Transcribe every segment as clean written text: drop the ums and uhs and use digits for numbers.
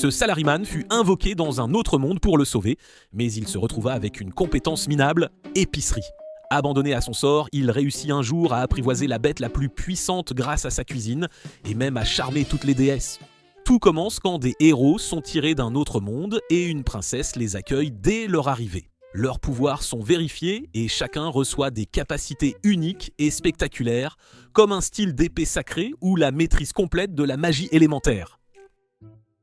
Ce salaryman fut invoqué dans un autre monde pour le sauver, mais il se retrouva avec une compétence minable, épicerie. Abandonné à son sort, il réussit un jour à apprivoiser la bête la plus puissante grâce à sa cuisine, et même à charmer toutes les déesses. Tout commence quand des héros sont tirés d'un autre monde et une princesse les accueille dès leur arrivée. Leurs pouvoirs sont vérifiés et chacun reçoit des capacités uniques et spectaculaires, comme un style d'épée sacrée ou la maîtrise complète de la magie élémentaire.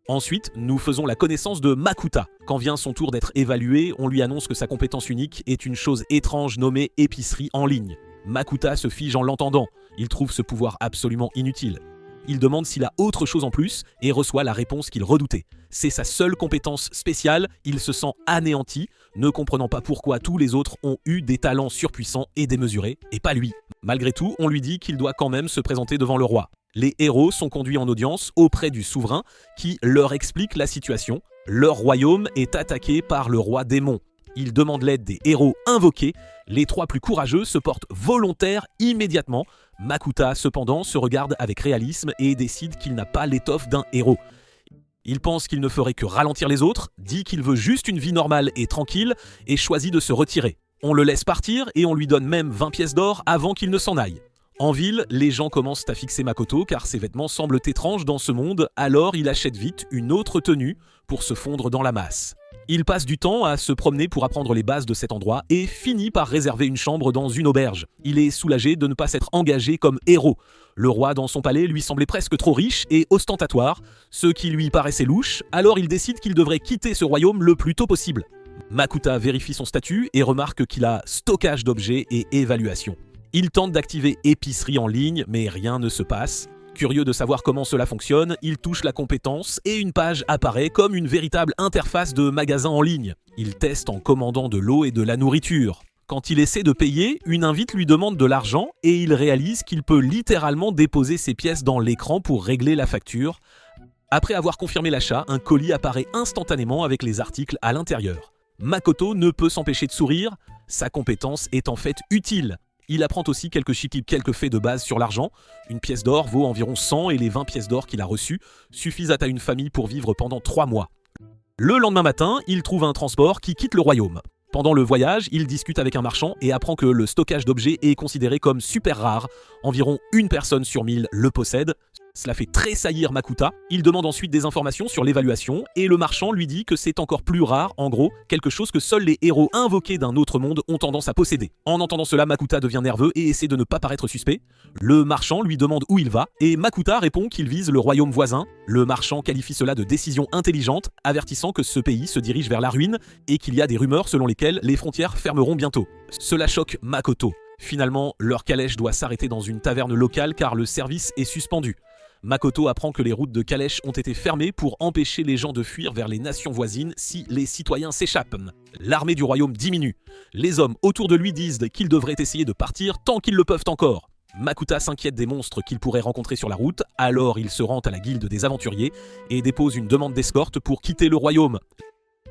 Ensuite, nous faisons la connaissance de Makuta. Quand vient son tour d'être évalué, on lui annonce que sa compétence unique est une chose étrange nommée épicerie en ligne. Makuta se fige en l'entendant. Il trouve ce pouvoir absolument inutile. Il demande s'il a autre chose en plus et reçoit la réponse qu'il redoutait. C'est sa seule compétence spéciale, il se sent anéanti, ne comprenant pas pourquoi tous les autres ont eu des talents surpuissants et démesurés, et pas lui. Malgré tout, on lui dit qu'il doit quand même se présenter devant le roi. Les héros sont conduits en audience auprès du souverain qui leur explique la situation. Leur royaume est attaqué par le roi démon. Ils demandent l'aide des héros invoqués. Les 3 plus courageux se portent volontaires immédiatement. Makuta, cependant, se regarde avec réalisme et décide qu'il n'a pas l'étoffe d'un héros. Il pense qu'il ne ferait que ralentir les autres, dit qu'il veut juste une vie normale et tranquille et choisit de se retirer. On le laisse partir et on lui donne même 20 pièces d'or avant qu'il ne s'en aille. En ville, les gens commencent à fixer Makoto car ses vêtements semblent étranges dans ce monde, alors il achète vite une autre tenue pour se fondre dans la masse. Il passe du temps à se promener pour apprendre les bases de cet endroit et finit par réserver une chambre dans une auberge. Il est soulagé de ne pas s'être engagé comme héros. Le roi dans son palais lui semblait presque trop riche et ostentatoire, ce qui lui paraissait louche, alors il décide qu'il devrait quitter ce royaume le plus tôt possible. Makuta vérifie son statut et remarque qu'il a stockage d'objets et évaluation. Il tente d'activer épicerie en ligne, mais rien ne se passe. Curieux de savoir comment cela fonctionne, il touche la compétence et une page apparaît comme une véritable interface de magasin en ligne. Il teste en commandant de l'eau et de la nourriture. Quand il essaie de payer, une invite lui demande de l'argent et il réalise qu'il peut littéralement déposer ses pièces dans l'écran pour régler la facture. Après avoir confirmé l'achat, un colis apparaît instantanément avec les articles à l'intérieur. Makoto ne peut s'empêcher de sourire, sa compétence est en fait utile. Il apprend aussi quelques faits de base sur l'argent. Une pièce d'or vaut environ 100 et les 20 pièces d'or qu'il a reçues suffisent à une famille pour vivre pendant 3 mois. Le lendemain matin, il trouve un transport qui quitte le royaume. Pendant le voyage, il discute avec un marchand et apprend que le stockage d'objets est considéré comme super rare. Environ 1 personne sur 1000 le possède. Cela fait tressaillir Makuta. Il demande ensuite des informations sur l'évaluation et le marchand lui dit que c'est encore plus rare, en gros, quelque chose que seuls les héros invoqués d'un autre monde ont tendance à posséder. En entendant cela, Makuta devient nerveux et essaie de ne pas paraître suspect. Le marchand lui demande où il va et Makuta répond qu'il vise le royaume voisin. Le marchand qualifie cela de décision intelligente, avertissant que ce pays se dirige vers la ruine et qu'il y a des rumeurs selon lesquelles les frontières fermeront bientôt. Cela choque Makoto. Finalement, leur calèche doit s'arrêter dans une taverne locale car le service est suspendu. Makoto apprend que les routes de calèche ont été fermées pour empêcher les gens de fuir vers les nations voisines si les citoyens s'échappent. L'armée du royaume diminue. Les hommes autour de lui disent qu'ils devraient essayer de partir tant qu'ils le peuvent encore. Makuta s'inquiète des monstres qu'il pourrait rencontrer sur la route, alors il se rend à la guilde des aventuriers et dépose une demande d'escorte pour quitter le royaume.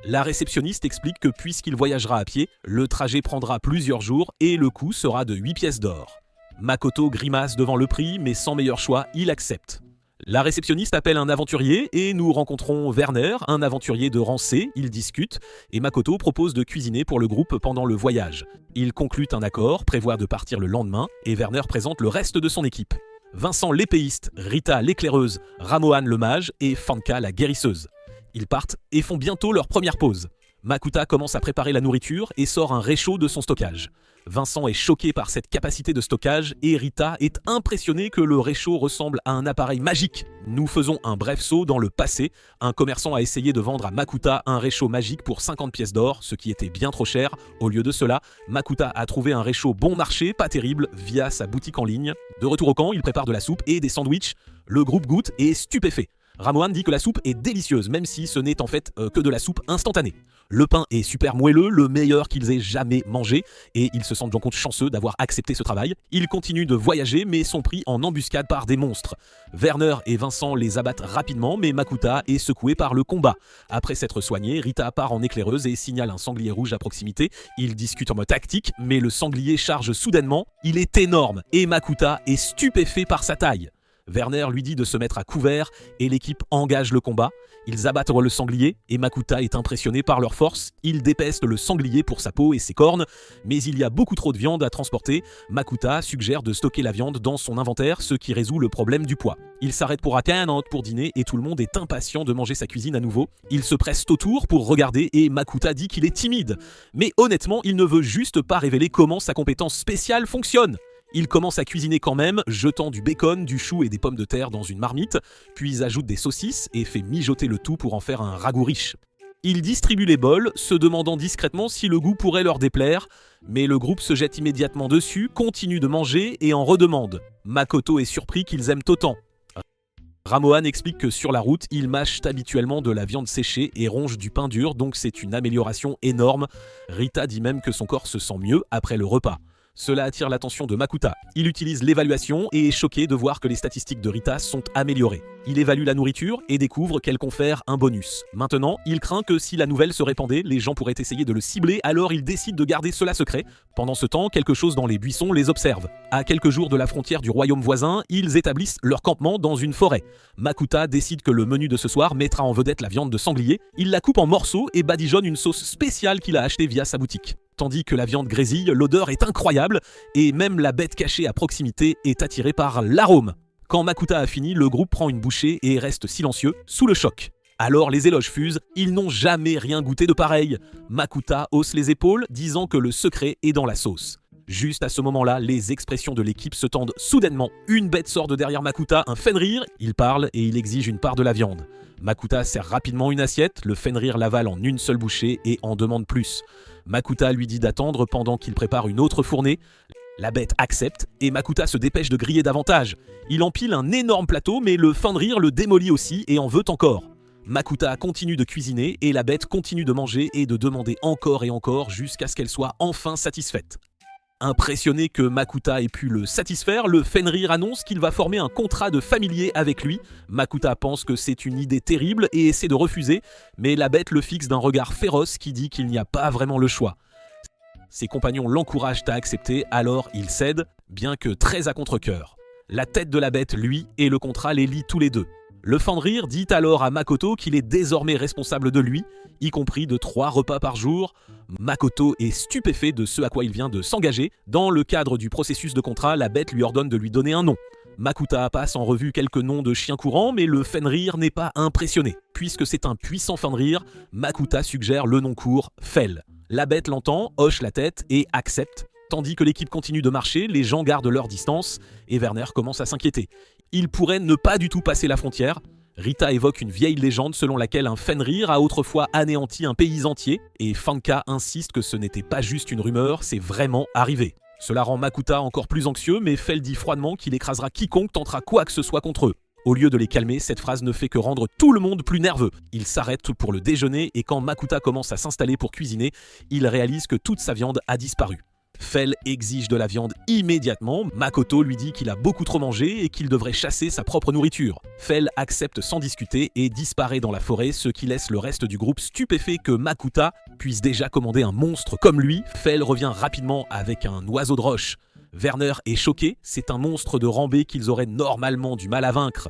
La réceptionniste explique que puisqu'il voyagera à pied, le trajet prendra plusieurs jours et le coût sera de 8 pièces d'or. Makoto grimace devant le prix, mais sans meilleur choix, il accepte. La réceptionniste appelle un aventurier et nous rencontrons Werner, un aventurier de rang C. Ils discutent et Makoto propose de cuisiner pour le groupe pendant le voyage. Ils concluent un accord, prévoient de partir le lendemain et Werner présente le reste de son équipe. Vincent l'épéiste, Rita l'éclaireuse, Ramohan le mage et Fanka la guérisseuse. Ils partent et font bientôt leur première pause. Makuta commence à préparer la nourriture et sort un réchaud de son stockage. Vincent est choqué par cette capacité de stockage et Rita est impressionnée que le réchaud ressemble à un appareil magique. Nous faisons un bref saut dans le passé. Un commerçant a essayé de vendre à Makuta un réchaud magique pour 50 pièces d'or, ce qui était bien trop cher. Au lieu de cela, Makuta a trouvé un réchaud bon marché, pas terrible, via sa boutique en ligne. De retour au camp, il prépare de la soupe et des sandwichs. Le groupe goûte et est stupéfait. Ramohan dit que la soupe est délicieuse, même si ce n'est en fait que de la soupe instantanée. Le pain est super moelleux, le meilleur qu'ils aient jamais mangé, et ils se sentent donc chanceux d'avoir accepté ce travail. Ils continuent de voyager, mais sont pris en embuscade par des monstres. Werner et Vincent les abattent rapidement, mais Makuta est secoué par le combat. Après s'être soigné, Rita part en éclaireuse et signale un sanglier rouge à proximité. Ils discutent en mode tactique, mais le sanglier charge soudainement. Il est énorme, et Makuta est stupéfait par sa taille. Werner lui dit de se mettre à couvert et l'équipe engage le combat. Ils abattent le sanglier et Makuta est impressionné par leur force. Il dépeste le sanglier pour sa peau et ses cornes, mais il y a beaucoup trop de viande à transporter. Makuta suggère de stocker la viande dans son inventaire, ce qui résout le problème du poids. Il s'arrête pour attendre pour dîner et tout le monde est impatient de manger sa cuisine à nouveau. Ils se pressent autour pour regarder et Makuta dit qu'il est timide. Mais honnêtement, il ne veut juste pas révéler comment sa compétence spéciale fonctionne. Il commence à cuisiner quand même, jetant du bacon, du chou et des pommes de terre dans une marmite, puis ajoute des saucisses et fait mijoter le tout pour en faire un ragoût riche. Il distribue les bols, se demandant discrètement si le goût pourrait leur déplaire, mais le groupe se jette immédiatement dessus, continue de manger et en redemande. Makoto est surpris qu'ils aiment autant. Ramoan explique que sur la route, ils mâchent habituellement de la viande séchée et rongent du pain dur, donc c'est une amélioration énorme. Rita dit même que son corps se sent mieux après le repas. Cela attire l'attention de Makuta. Il utilise l'évaluation et est choqué de voir que les statistiques de Rita sont améliorées. Il évalue la nourriture et découvre qu'elle confère un bonus. Maintenant, il craint que si la nouvelle se répandait, les gens pourraient essayer de le cibler, alors il décide de garder cela secret. Pendant ce temps, quelque chose dans les buissons les observe. À quelques jours de la frontière du royaume voisin, ils établissent leur campement dans une forêt. Makuta décide que le menu de ce soir mettra en vedette la viande de sanglier. Il la coupe en morceaux et badigeonne une sauce spéciale qu'il a achetée via sa boutique. Tandis que la viande grésille, l'odeur est incroyable et même la bête cachée à proximité est attirée par l'arôme. Quand Makuta a fini, le groupe prend une bouchée et reste silencieux, sous le choc. Alors les éloges fusent, ils n'ont jamais rien goûté de pareil. Makuta hausse les épaules, disant que le secret est dans la sauce. Juste à ce moment-là, les expressions de l'équipe se tendent soudainement. Une bête sort de derrière Makuta, un Fenrir, il parle et il exige une part de la viande. Makuta sert rapidement une assiette, le Fenrir l'avale en une seule bouchée et en demande plus. Makuta lui dit d'attendre pendant qu'il prépare une autre fournée. La bête accepte et Makuta se dépêche de griller davantage. Il empile un énorme plateau mais le Fenrir le démolit aussi et en veut encore. Makuta continue de cuisiner et la bête continue de manger et de demander encore et encore jusqu'à ce qu'elle soit enfin satisfaite. Impressionné que Makuta ait pu le satisfaire, le Fenrir annonce qu'il va former un contrat de familier avec lui. Makuta pense que c'est une idée terrible et essaie de refuser, mais la bête le fixe d'un regard féroce qui dit qu'il n'y a pas vraiment le choix. Ses compagnons l'encouragent à accepter, alors il cède, bien que très à contre-cœur. La tête de la bête, lui, et le contrat les lie tous les deux. Le Fenrir dit alors à Makoto qu'il est désormais responsable de lui, y compris de 3 repas par jour. Makoto est stupéfait de ce à quoi il vient de s'engager. Dans le cadre du processus de contrat, la bête lui ordonne de lui donner un nom. Makuta passe en revue quelques noms de chiens courants, mais le Fenrir n'est pas impressionné. Puisque c'est un puissant Fenrir, Makuta suggère le nom court Fel. La bête l'entend, hoche la tête et accepte. Tandis que l'équipe continue de marcher, les gens gardent leur distance et Werner commence à s'inquiéter. Il pourrait ne pas du tout passer la frontière. Rita évoque une vieille légende selon laquelle un Fenrir a autrefois anéanti un pays entier et Fanka insiste que ce n'était pas juste une rumeur, c'est vraiment arrivé. Cela rend Makuta encore plus anxieux, mais Fel dit froidement qu'il écrasera quiconque tentera quoi que ce soit contre eux. Au lieu de les calmer, cette phrase ne fait que rendre tout le monde plus nerveux. Il s'arrête pour le déjeuner et quand Makuta commence à s'installer pour cuisiner, il réalise que toute sa viande a disparu. Fel exige de la viande immédiatement, Makoto lui dit qu'il a beaucoup trop mangé et qu'il devrait chasser sa propre nourriture. Fel accepte sans discuter et disparaît dans la forêt, ce qui laisse le reste du groupe stupéfait que Makuta puisse déjà commander un monstre comme lui. Fel revient rapidement avec un oiseau de roche. Werner est choqué, c'est un monstre de rambée qu'ils auraient normalement du mal à vaincre.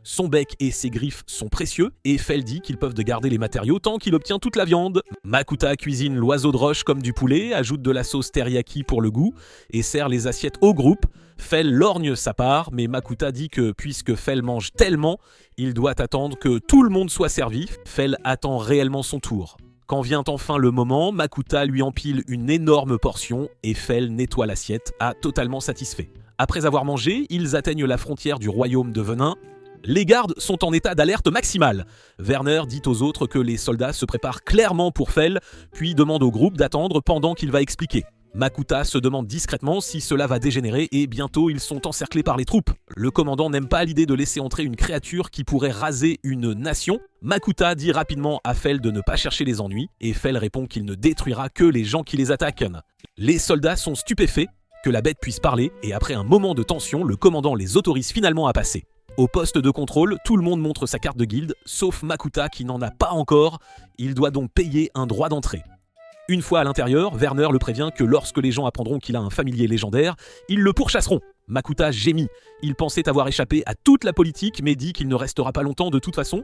Son bec et ses griffes sont précieux et Fel dit qu'ils peuvent garder les matériaux tant qu'il obtient toute la viande. Makuta cuisine l'oiseau de roche comme du poulet, ajoute de la sauce teriyaki pour le goût et sert les assiettes au groupe. Fel lorgne sa part, mais Makuta dit que puisque Fel mange tellement, il doit attendre que tout le monde soit servi. Fel attend réellement son tour. Quand vient enfin le moment, Makuta lui empile une énorme portion et Fel nettoie l'assiette, totalement satisfait. Après avoir mangé, ils atteignent la frontière du royaume de Venin. Les gardes sont en état d'alerte maximale. Werner dit aux autres que les soldats se préparent clairement pour Fel, puis demande au groupe d'attendre pendant qu'il va expliquer. Makuta se demande discrètement si cela va dégénérer et bientôt ils sont encerclés par les troupes. Le commandant n'aime pas l'idée de laisser entrer une créature qui pourrait raser une nation. Makuta dit rapidement à Fel de ne pas chercher les ennuis et Fel répond qu'il ne détruira que les gens qui les attaquent. Les soldats sont stupéfaits que la bête puisse parler et après un moment de tension, le commandant les autorise finalement à passer. Au poste de contrôle, tout le monde montre sa carte de guilde, sauf Makuta qui n'en a pas encore. Il doit donc payer un droit d'entrée. Une fois à l'intérieur, Werner le prévient que lorsque les gens apprendront qu'il a un familier légendaire, ils le pourchasseront. Makuta gémit. Il pensait avoir échappé à toute la politique, mais dit qu'il ne restera pas longtemps de toute façon.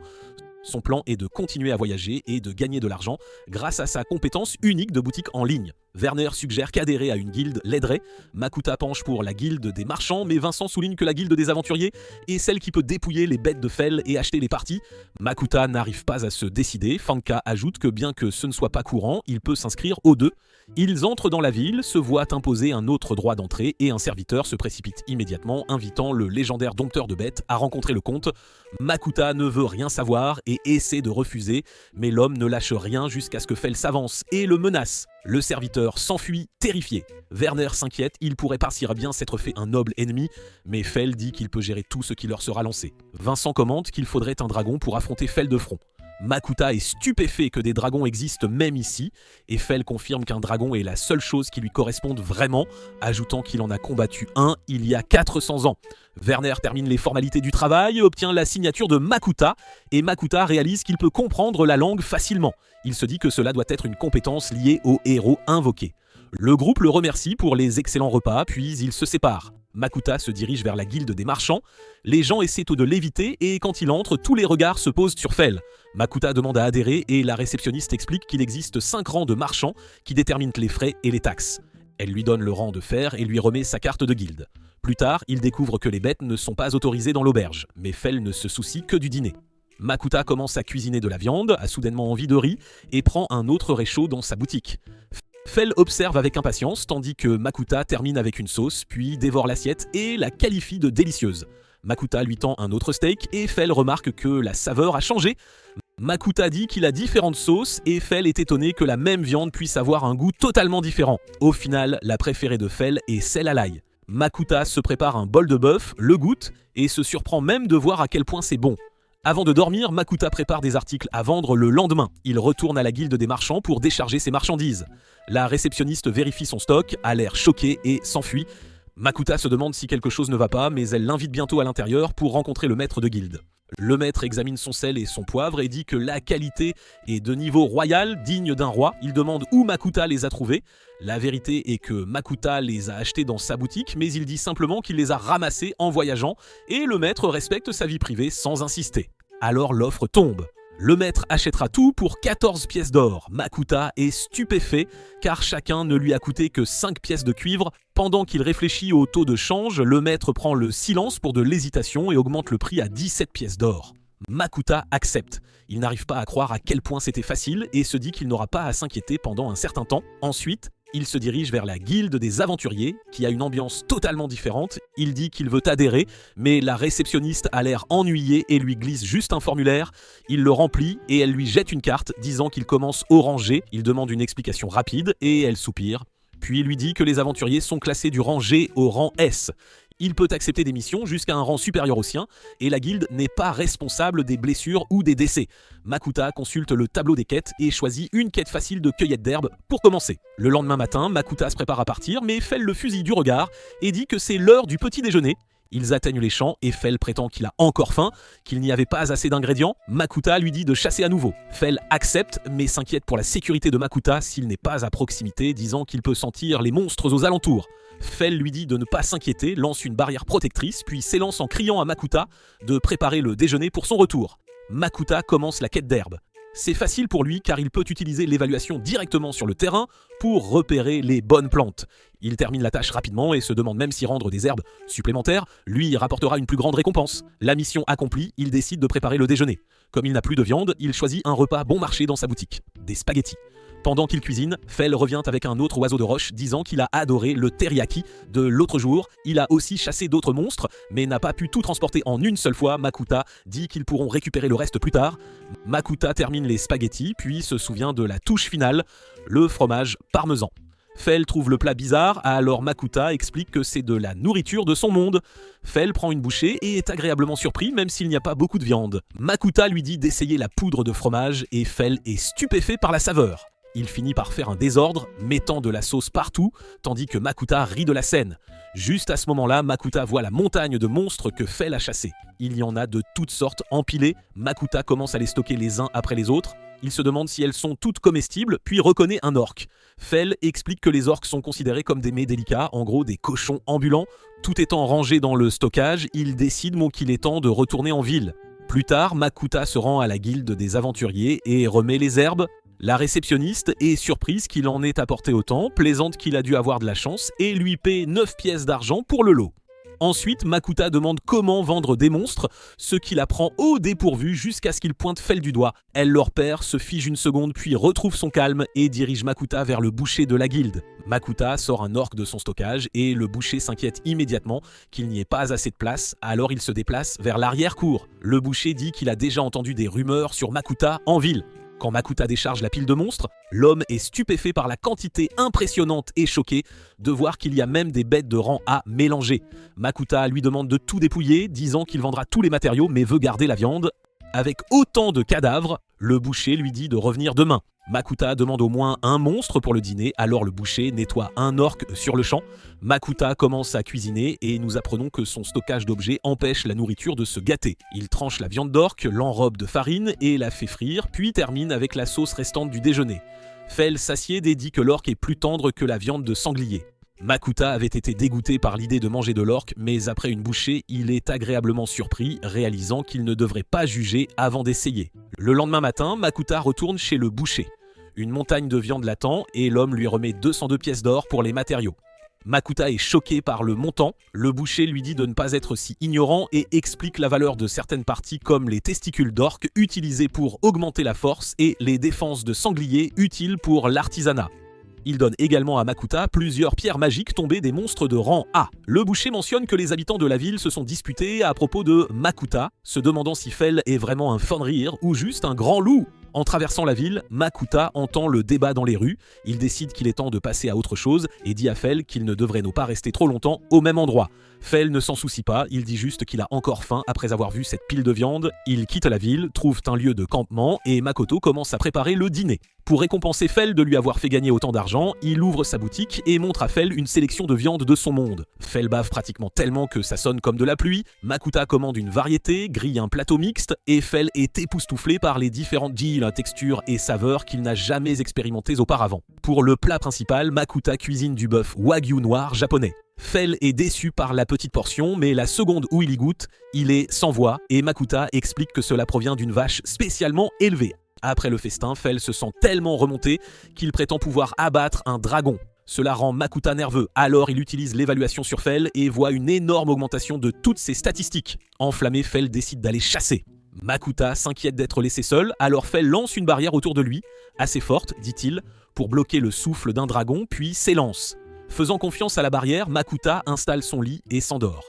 Son plan est de continuer à voyager et de gagner de l'argent grâce à sa compétence unique de boutique en ligne. Werner suggère qu'adhérer à une guilde l'aiderait. Makuta penche pour la guilde des marchands, mais Vincent souligne que la guilde des aventuriers est celle qui peut dépouiller les bêtes de Fell et acheter les parties. Makuta n'arrive pas à se décider. Fanka ajoute que bien que ce ne soit pas courant, il peut s'inscrire aux deux. Ils entrent dans la ville, se voient imposer un autre droit d'entrée et un serviteur se précipite immédiatement, invitant le légendaire dompteur de bêtes à rencontrer le comte. Makuta ne veut rien savoir et essaie de refuser, mais l'homme ne lâche rien jusqu'à ce que Fell s'avance et le menace. Le serviteur s'enfuit, terrifié. Werner s'inquiète, il pourrait par-ci bien s'être fait un noble ennemi, mais Fell dit qu'il peut gérer tout ce qui leur sera lancé. Vincent commente qu'il faudrait un dragon pour affronter Fell de front. Makuta est stupéfait que des dragons existent même ici, et Fell confirme qu'un dragon est la seule chose qui lui corresponde vraiment, ajoutant qu'il en a combattu un il y a 400 ans. Werner termine les formalités du travail, obtient la signature de Makuta, et Makuta réalise qu'il peut comprendre la langue facilement. Il se dit que cela doit être une compétence liée au héros invoqué. Le groupe le remercie pour les excellents repas, puis ils se séparent. Makuta se dirige vers la guilde des marchands. Les gens essaient de l'éviter et quand il entre, tous les regards se posent sur Fell. Makuta demande à adhérer et la réceptionniste explique qu'il existe 5 rangs de marchands qui déterminent les frais et les taxes. Elle lui donne le rang de fer et lui remet sa carte de guilde. Plus tard, il découvre que les bêtes ne sont pas autorisées dans l'auberge, mais Fell ne se soucie que du dîner. Makuta commence à cuisiner de la viande, a soudainement envie de riz et prend un autre réchaud dans sa boutique. Fell observe avec impatience tandis que Makuta termine avec une sauce, puis dévore l'assiette et la qualifie de délicieuse. Makuta lui tend un autre steak et Fell remarque que la saveur a changé. Makuta dit qu'il a différentes sauces et Fell est étonné que la même viande puisse avoir un goût totalement différent. Au final, la préférée de Fell est celle à l'ail. Makuta se prépare un bol de bœuf, le goûte et se surprend même de voir à quel point c'est bon. Avant de dormir, Makuta prépare des articles à vendre le lendemain. Il retourne à la guilde des marchands pour décharger ses marchandises. La réceptionniste vérifie son stock, a l'air choquée et s'enfuit. Makuta se demande si quelque chose ne va pas, mais elle l'invite bientôt à l'intérieur pour rencontrer le maître de guilde. Le maître examine son sel et son poivre et dit que la qualité est de niveau royal, digne d'un roi. Il demande où Makuta les a trouvés. La vérité est que Makuta les a achetés dans sa boutique, mais il dit simplement qu'il les a ramassés en voyageant, et le maître respecte sa vie privée sans insister. Alors l'offre tombe. Le maître achètera tout pour 14 pièces d'or. Makuta est stupéfait car chacun ne lui a coûté que 5 pièces de cuivre. Pendant qu'il réfléchit au taux de change, le maître prend le silence pour de l'hésitation et augmente le prix à 17 pièces d'or. Makuta accepte. Il n'arrive pas à croire à quel point c'était facile et se dit qu'il n'aura pas à s'inquiéter pendant un certain temps. Ensuite, il se dirige vers la guilde des aventuriers, qui a une ambiance totalement différente. Il dit qu'il veut adhérer, mais la réceptionniste a l'air ennuyée et lui glisse juste un formulaire. Il le remplit et elle lui jette une carte, disant qu'il commence au rang G. Il demande une explication rapide et elle soupire. Puis il lui dit que les aventuriers sont classés du rang G au rang S. Il peut accepter des missions jusqu'à un rang supérieur au sien, et la guilde n'est pas responsable des blessures ou des décès. Makuta consulte le tableau des quêtes et choisit une quête facile de cueillette d'herbe pour commencer. Le lendemain matin, Makuta se prépare à partir, mais Fell le fusille du regard et dit que c'est l'heure du petit déjeuner. Ils atteignent les champs et Fell prétend qu'il a encore faim, qu'il n'y avait pas assez d'ingrédients. Makuta lui dit de chasser à nouveau. Fell accepte, mais s'inquiète pour la sécurité de Makuta s'il n'est pas à proximité, disant qu'il peut sentir les monstres aux alentours. Fell lui dit de ne pas s'inquiéter, lance une barrière protectrice, puis s'élance en criant à Makuta de préparer le déjeuner pour son retour. Makuta commence la quête d'herbe. C'est facile pour lui car il peut utiliser l'évaluation directement sur le terrain pour repérer les bonnes plantes. Il termine la tâche rapidement et se demande même si rendre des herbes supplémentaires lui rapportera une plus grande récompense. La mission accomplie, il décide de préparer le déjeuner. Comme il n'a plus de viande, il choisit un repas bon marché dans sa boutique, des spaghettis. Pendant qu'il cuisine, Fell revient avec un autre oiseau de roche disant qu'il a adoré le teriyaki de l'autre jour. Il a aussi chassé d'autres monstres, mais n'a pas pu tout transporter en une seule fois. Makuta dit qu'ils pourront récupérer le reste plus tard. Makuta termine les spaghettis, puis se souvient de la touche finale, le fromage parmesan. Fell trouve le plat bizarre, alors Makuta explique que c'est de la nourriture de son monde. Fell prend une bouchée et est agréablement surpris même s'il n'y a pas beaucoup de viande. Makuta lui dit d'essayer la poudre de fromage et Fell est stupéfait par la saveur. Il finit par faire un désordre, mettant de la sauce partout, tandis que Makuta rit de la scène. Juste à ce moment-là, Makuta voit la montagne de monstres que Fell a chassés. Il y en a de toutes sortes empilés. Makuta commence à les stocker les uns après les autres. Il se demande si elles sont toutes comestibles, puis reconnaît un orque. Fell explique que les orques sont considérés comme des mets délicats, en gros des cochons ambulants. Tout étant rangé dans le stockage, il décide qu'il est temps de retourner en ville. Plus tard, Makuta se rend à la guilde des aventuriers et remet les herbes. La réceptionniste est surprise qu'il en ait apporté autant, plaisante qu'il a dû avoir de la chance et lui paie 9 pièces d'argent pour le lot. Ensuite, Makuta demande comment vendre des monstres, ce qui la prend au dépourvu jusqu'à ce qu'il pointe Fell du doigt. Elle leur perd, se fige une seconde puis retrouve son calme et dirige Makuta vers le boucher de la guilde. Makuta sort un orque de son stockage et le boucher s'inquiète immédiatement qu'il n'y ait pas assez de place, alors il se déplace vers l'arrière-cour. Le boucher dit qu'il a déjà entendu des rumeurs sur Makuta en ville. Quand Makuta décharge la pile de monstres, l'homme est stupéfait par la quantité impressionnante et choqué de voir qu'il y a même des bêtes de rang A mélangées. Makuta lui demande de tout dépouiller, disant qu'il vendra tous les matériaux mais veut garder la viande. Avec autant de cadavres, le boucher lui dit de revenir demain. Makuta demande au moins un monstre pour le dîner, alors le boucher nettoie un orque sur le champ. Makuta commence à cuisiner et nous apprenons que son stockage d'objets empêche la nourriture de se gâter. Il tranche la viande d'orque, l'enrobe de farine et la fait frire, puis termine avec la sauce restante du déjeuner. Fell s'assied et dit que l'orque est plus tendre que la viande de sanglier. Makuta avait été dégoûté par l'idée de manger de l'orque, mais après une bouchée, il est agréablement surpris, réalisant qu'il ne devrait pas juger avant d'essayer. Le lendemain matin, Makuta retourne chez le boucher. Une montagne de viande l'attend et l'homme lui remet 202 pièces d'or pour les matériaux. Makuta est choqué par le montant, le boucher lui dit de ne pas être si ignorant et explique la valeur de certaines parties comme les testicules d'orque utilisés pour augmenter la force et les défenses de sanglier utiles pour l'artisanat. Il donne également à Makuta plusieurs pierres magiques tombées des monstres de rang A. Le boucher mentionne que les habitants de la ville se sont disputés à propos de Makuta, se demandant si Fell est vraiment un Fenrir ou juste un grand loup. En traversant la ville, Makuta entend le débat dans les rues. Il décide qu'il est temps de passer à autre chose et dit à Fell qu'il ne devrait pas rester trop longtemps au même endroit. Fell ne s'en soucie pas, il dit juste qu'il a encore faim après avoir vu cette pile de viande. Il quitte la ville, trouve un lieu de campement et Makoto commence à préparer le dîner. Pour récompenser Fell de lui avoir fait gagner autant d'argent, il ouvre sa boutique et montre à Fell une sélection de viande de son monde. Fell bave pratiquement tellement que ça sonne comme de la pluie. Makuta commande une variété, grille un plateau mixte et Fell est époustouflé par les différentes deals, textures et saveurs qu'il n'a jamais expérimentées auparavant. Pour le plat principal, Makuta cuisine du bœuf wagyu noir japonais. Fell est déçu par la petite portion, mais la seconde où il y goûte, il est sans voix et Makuta explique que cela provient d'une vache spécialement élevée. Après le festin, Fell se sent tellement remonté qu'il prétend pouvoir abattre un dragon. Cela rend Makuta nerveux, alors il utilise l'évaluation sur Fell et voit une énorme augmentation de toutes ses statistiques. Enflammé, Fell décide d'aller chasser. Makuta s'inquiète d'être laissé seul, alors Fell lance une barrière autour de lui, assez forte, dit-il, pour bloquer le souffle d'un dragon, puis s'élance. Faisant confiance à la barrière, Makuta installe son lit et s'endort.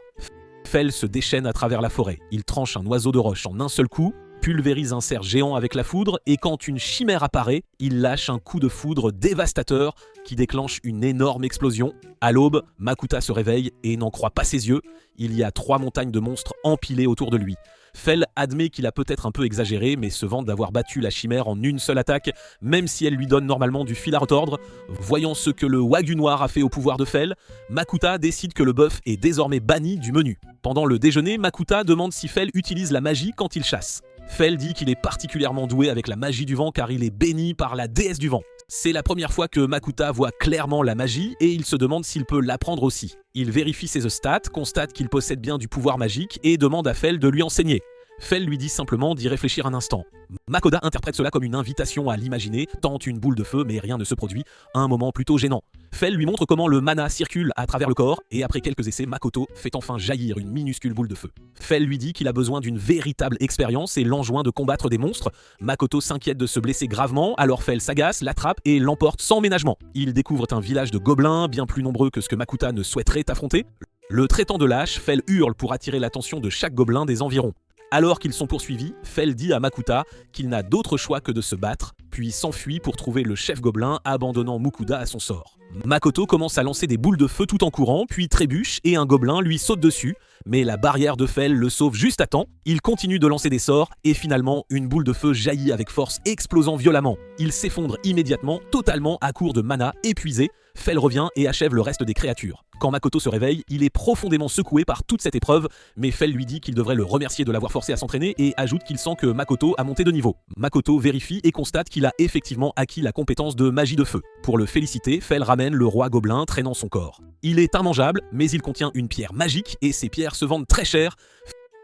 Fell se déchaîne à travers la forêt. Il tranche un oiseau de roche en un seul coup, pulvérise un cerf géant avec la foudre et quand une chimère apparaît, il lâche un coup de foudre dévastateur qui déclenche une énorme explosion. À l'aube, Makuta se réveille et n'en croit pas ses yeux. Il y a 3 montagnes de monstres empilées autour de lui. Fell admet qu'il a peut-être un peu exagéré, mais se vante d'avoir battu la chimère en une seule attaque, même si elle lui donne normalement du fil à retordre. Voyant ce que le wagyu noir a fait au pouvoir de Fell, Makuta décide que le bœuf est désormais banni du menu. Pendant le déjeuner, Makuta demande si Fell utilise la magie quand il chasse. Fell dit qu'il est particulièrement doué avec la magie du vent car il est béni par la déesse du vent. C'est la première fois que Makuta voit clairement la magie et il se demande s'il peut l'apprendre aussi. Il vérifie ses stats, constate qu'il possède bien du pouvoir magique et demande à Fell de lui enseigner. Fell lui dit simplement d'y réfléchir un instant. Makoda interprète cela comme une invitation à l'imaginer, tente une boule de feu mais rien ne se produit, un moment plutôt gênant. Fell lui montre comment le mana circule à travers le corps et après quelques essais, Makoto fait enfin jaillir une minuscule boule de feu. Fell lui dit qu'il a besoin d'une véritable expérience et l'enjoint de combattre des monstres. Makoto s'inquiète de se blesser gravement, alors Fell s'agace, l'attrape et l'emporte sans ménagement. Ils découvrent un village de gobelins bien plus nombreux que ce que Makuta ne souhaiterait affronter. Le traitant de lâche, Fell hurle pour attirer l'attention de chaque gobelin des environs. Alors qu'ils sont poursuivis, Fell dit à Makuta qu'il n'a d'autre choix que de se battre, puis s'enfuit pour trouver le chef gobelin, abandonnant Mukuda à son sort. Makoto commence à lancer des boules de feu tout en courant, puis trébuche et un gobelin lui saute dessus, mais la barrière de Fell le sauve juste à temps. Il continue de lancer des sorts et finalement une boule de feu jaillit avec force, explosant violemment. Il s'effondre immédiatement, totalement à court de mana, épuisé. Fell revient et achève le reste des créatures. Quand Makoto se réveille, il est profondément secoué par toute cette épreuve, mais Fell lui dit qu'il devrait le remercier de l'avoir forcé à s'entraîner et ajoute qu'il sent que Makoto a monté de niveau. Makoto vérifie et constate qu'il a effectivement acquis la compétence de magie de feu. Pour le féliciter, Fell ramène le roi gobelin traînant son corps. Il est immangeable, mais il contient une pierre magique et ces pierres se vendent très cher.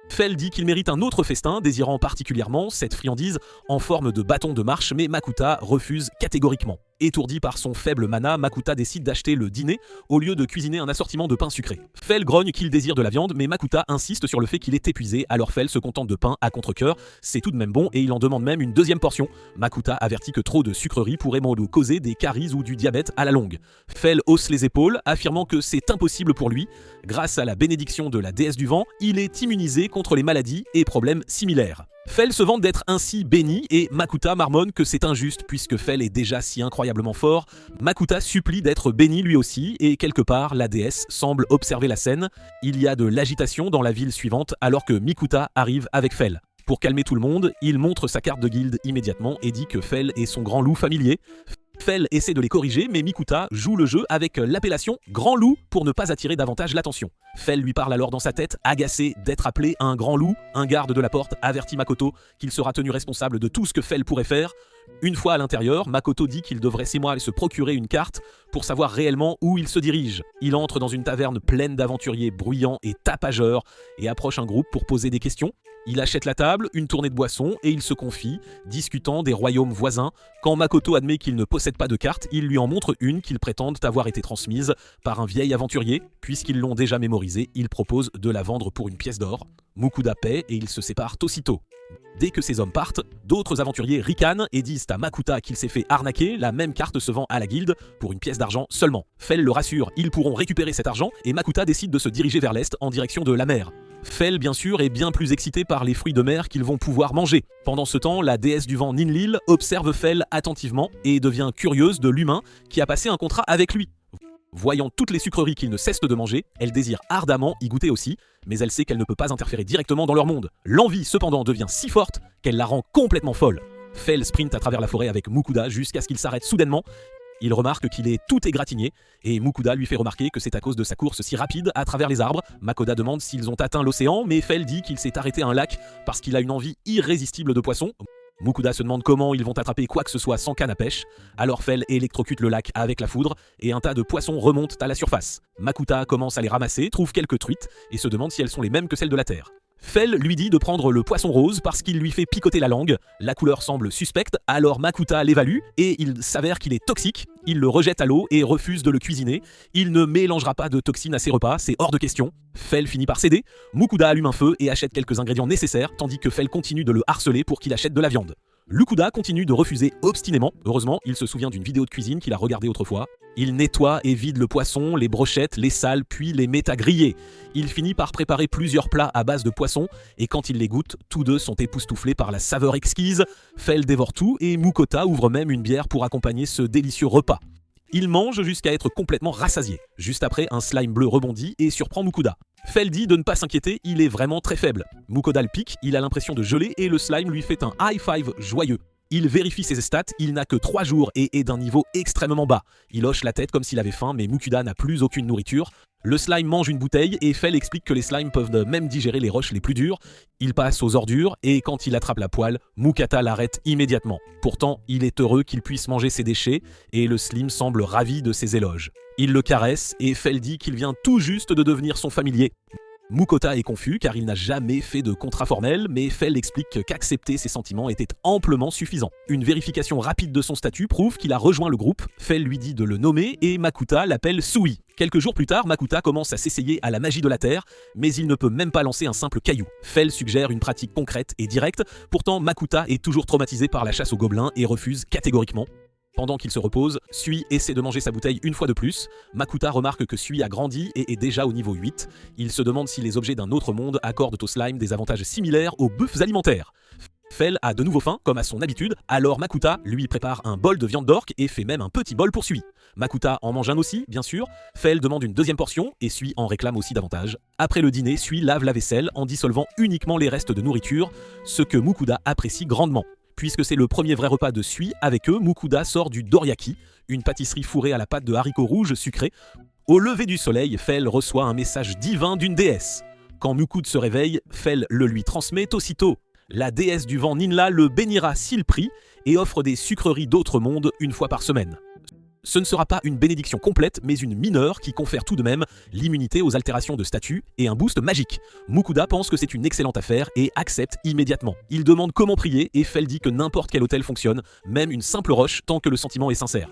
Fel dit qu'il mérite un autre festin, désirant particulièrement cette friandise en forme de bâton de marche, mais Makuta refuse catégoriquement. Étourdi par son faible mana, Makuta décide d'acheter le dîner au lieu de cuisiner un assortiment de pain sucré. Fel grogne qu'il désire de la viande, mais Makuta insiste sur le fait qu'il est épuisé, alors Fel se contente de pain à contre-cœur. C'est tout de même bon et il en demande même une deuxième portion. Makuta avertit que trop de sucreries pourrait lui causer des caries ou du diabète à la longue. Fel hausse les épaules, affirmant que c'est impossible pour lui. Grâce à la bénédiction de la déesse du vent, il est immunisé contre les maladies et problèmes similaires. Fel se vante d'être ainsi béni et Makuta marmonne que c'est injuste puisque Fel est déjà si incroyablement fort. Makuta supplie d'être béni lui aussi et quelque part la déesse semble observer la scène. Il y a de l'agitation dans la ville suivante alors que Mikuta arrive avec Fel. Pour calmer tout le monde, il montre sa carte de guilde immédiatement et dit que Fel est son grand loup familier. Fel essaie de les corriger, mais Mikuta joue le jeu avec l'appellation Grand Loup pour ne pas attirer davantage l'attention. Fel lui parle alors dans sa tête, agacé d'être appelé un grand loup. Un garde de la porte avertit Makoto qu'il sera tenu responsable de tout ce que Fel pourrait faire. Une fois à l'intérieur, Makoto dit qu'il devrait s'émoi se procurer une carte pour savoir réellement où il se dirige. Il entre dans une taverne pleine d'aventuriers bruyants et tapageurs et approche un groupe pour poser des questions. Il achète la table, une tournée de boissons et il se confie, discutant des royaumes voisins. Quand Makoto admet qu'il ne possède pas de carte, il lui en montre une qu'ils prétendent avoir été transmise par un vieil aventurier. Puisqu'ils l'ont déjà mémorisée, il propose de la vendre pour une pièce d'or. Mukuda paie et ils se séparent aussitôt. Dès que ces hommes partent, d'autres aventuriers ricanent et disent à Makuta qu'il s'est fait arnaquer, la même carte se vend à la guilde pour une pièce d'argent seulement. Fel le rassure, ils pourront récupérer cet argent et Makuta décide de se diriger vers l'est en direction de la mer. Fel, bien sûr, est bien plus excité par les fruits de mer qu'ils vont pouvoir manger. Pendant ce temps, la déesse du vent Ninlil observe Fel attentivement et devient curieuse de l'humain qui a passé un contrat avec lui. Voyant toutes les sucreries qu'il ne cesse de manger, elle désire ardemment y goûter aussi, mais elle sait qu'elle ne peut pas interférer directement dans leur monde. L'envie, cependant, devient si forte qu'elle la rend complètement folle. Fel sprint à travers la forêt avec Mukuda jusqu'à ce qu'il s'arrête soudainement. Il remarque qu'il est tout égratigné et Mukuda lui fait remarquer que c'est à cause de sa course si rapide à travers les arbres. Makoda demande s'ils ont atteint l'océan, mais Fel dit qu'il s'est arrêté à un lac parce qu'il a une envie irrésistible de poissons. Mukuda se demande comment ils vont attraper quoi que ce soit sans canne à pêche. Alors Fel électrocute le lac avec la foudre et un tas de poissons remontent à la surface. Makuta commence à les ramasser, trouve quelques truites et se demande si elles sont les mêmes que celles de la terre. Fel lui dit de prendre le poisson rose parce qu'il lui fait picoter la langue. La couleur semble suspecte, alors Makuta l'évalue et il s'avère qu'il est toxique. Il le rejette à l'eau et refuse de le cuisiner. Il ne mélangera pas de toxines à ses repas, c'est hors de question. Fel finit par céder. Mukuda allume un feu et achète quelques ingrédients nécessaires, tandis que Fel continue de le harceler pour qu'il achète de la viande. Lukuda continue de refuser obstinément. Heureusement, il se souvient d'une vidéo de cuisine qu'il a regardée autrefois. Il nettoie et vide le poisson, les brochettes, les sale, puis les met à griller. Il finit par préparer plusieurs plats à base de poisson, et quand il les goûte, tous deux sont époustouflés par la saveur exquise. Fel dévore tout, et Mukota ouvre même une bière pour accompagner ce délicieux repas. Il mange jusqu'à être complètement rassasié. Juste après, un slime bleu rebondit et surprend Mukuda. Fel dit de ne pas s'inquiéter, il est vraiment très faible. Mukuda le pique, il a l'impression de geler et le slime lui fait un high five joyeux. Il vérifie ses stats, il n'a que 3 jours et est d'un niveau extrêmement bas. Il hoche la tête comme s'il avait faim, mais Mukuda n'a plus aucune nourriture. Le slime mange une bouteille et Fel explique que les slimes peuvent même digérer les roches les plus dures. Il passe aux ordures et quand il attrape la poêle, Mukata l'arrête immédiatement. Pourtant, il est heureux qu'il puisse manger ses déchets et le slime semble ravi de ses éloges. Il le caresse et Fel dit qu'il vient tout juste de devenir son familier. Mukota est confus car il n'a jamais fait de contrat formel, mais Fel explique qu'accepter ses sentiments était amplement suffisant. Une vérification rapide de son statut prouve qu'il a rejoint le groupe. Fel lui dit de le nommer et Makuta l'appelle Sui. Quelques jours plus tard, Makuta commence à s'essayer à la magie de la terre, mais il ne peut même pas lancer un simple caillou. Fel suggère une pratique concrète et directe, pourtant Makuta est toujours traumatisé par la chasse aux gobelins et refuse catégoriquement. Pendant qu'il se repose, Sui essaie de manger sa bouteille une fois de plus. Makuta remarque que Sui a grandi et est déjà au niveau 8. Il se demande si les objets d'un autre monde accordent au slime des avantages similaires aux bœufs alimentaires. Fel a de nouveau faim, comme à son habitude, alors Makuta lui prépare un bol de viande d'orque et fait même un petit bol pour Sui. Makuta en mange un aussi, bien sûr. Fel demande une deuxième portion et Sui en réclame aussi davantage. Après le dîner, Sui lave la vaisselle en dissolvant uniquement les restes de nourriture, ce que Mukuda apprécie grandement. Puisque c'est le premier vrai repas de Sui, avec eux, Mukuda sort du doriyaki, une pâtisserie fourrée à la pâte de haricots rouges sucrés. Au lever du soleil, Fel reçoit un message divin d'une déesse. Quand Mukuda se réveille, Fel le lui transmet aussitôt. La déesse du vent Ninla le bénira s'il prie et offre des sucreries d'autres mondes une fois par semaine. Ce ne sera pas une bénédiction complète, mais une mineure qui confère tout de même l'immunité aux altérations de statut et un boost magique. Mukuda pense que c'est une excellente affaire et accepte immédiatement. Il demande comment prier et Fel dit que n'importe quel autel fonctionne, même une simple roche tant que le sentiment est sincère.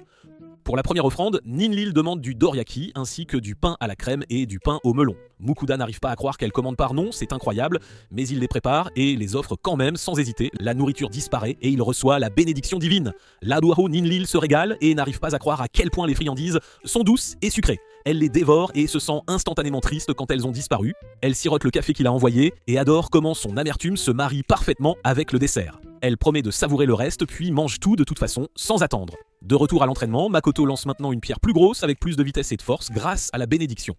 Pour la première offrande, Ninlil demande du doriyaki ainsi que du pain à la crème et du pain au melon. Mukuda n'arrive pas à croire qu'elle commande par nom, c'est incroyable, mais il les prépare et les offre quand même sans hésiter. La nourriture disparaît et il reçoit la bénédiction divine. Laduahu Ninlil se régale et n'arrive pas à croire à quel point les friandises sont douces et sucrées. Elle les dévore et se sent instantanément triste quand elles ont disparu. Elle sirote le café qu'il a envoyé et adore comment son amertume se marie parfaitement avec le dessert. Elle promet de savourer le reste puis mange tout de toute façon sans attendre. De retour à l'entraînement, Makoto lance maintenant une pierre plus grosse avec plus de vitesse et de force grâce à la bénédiction.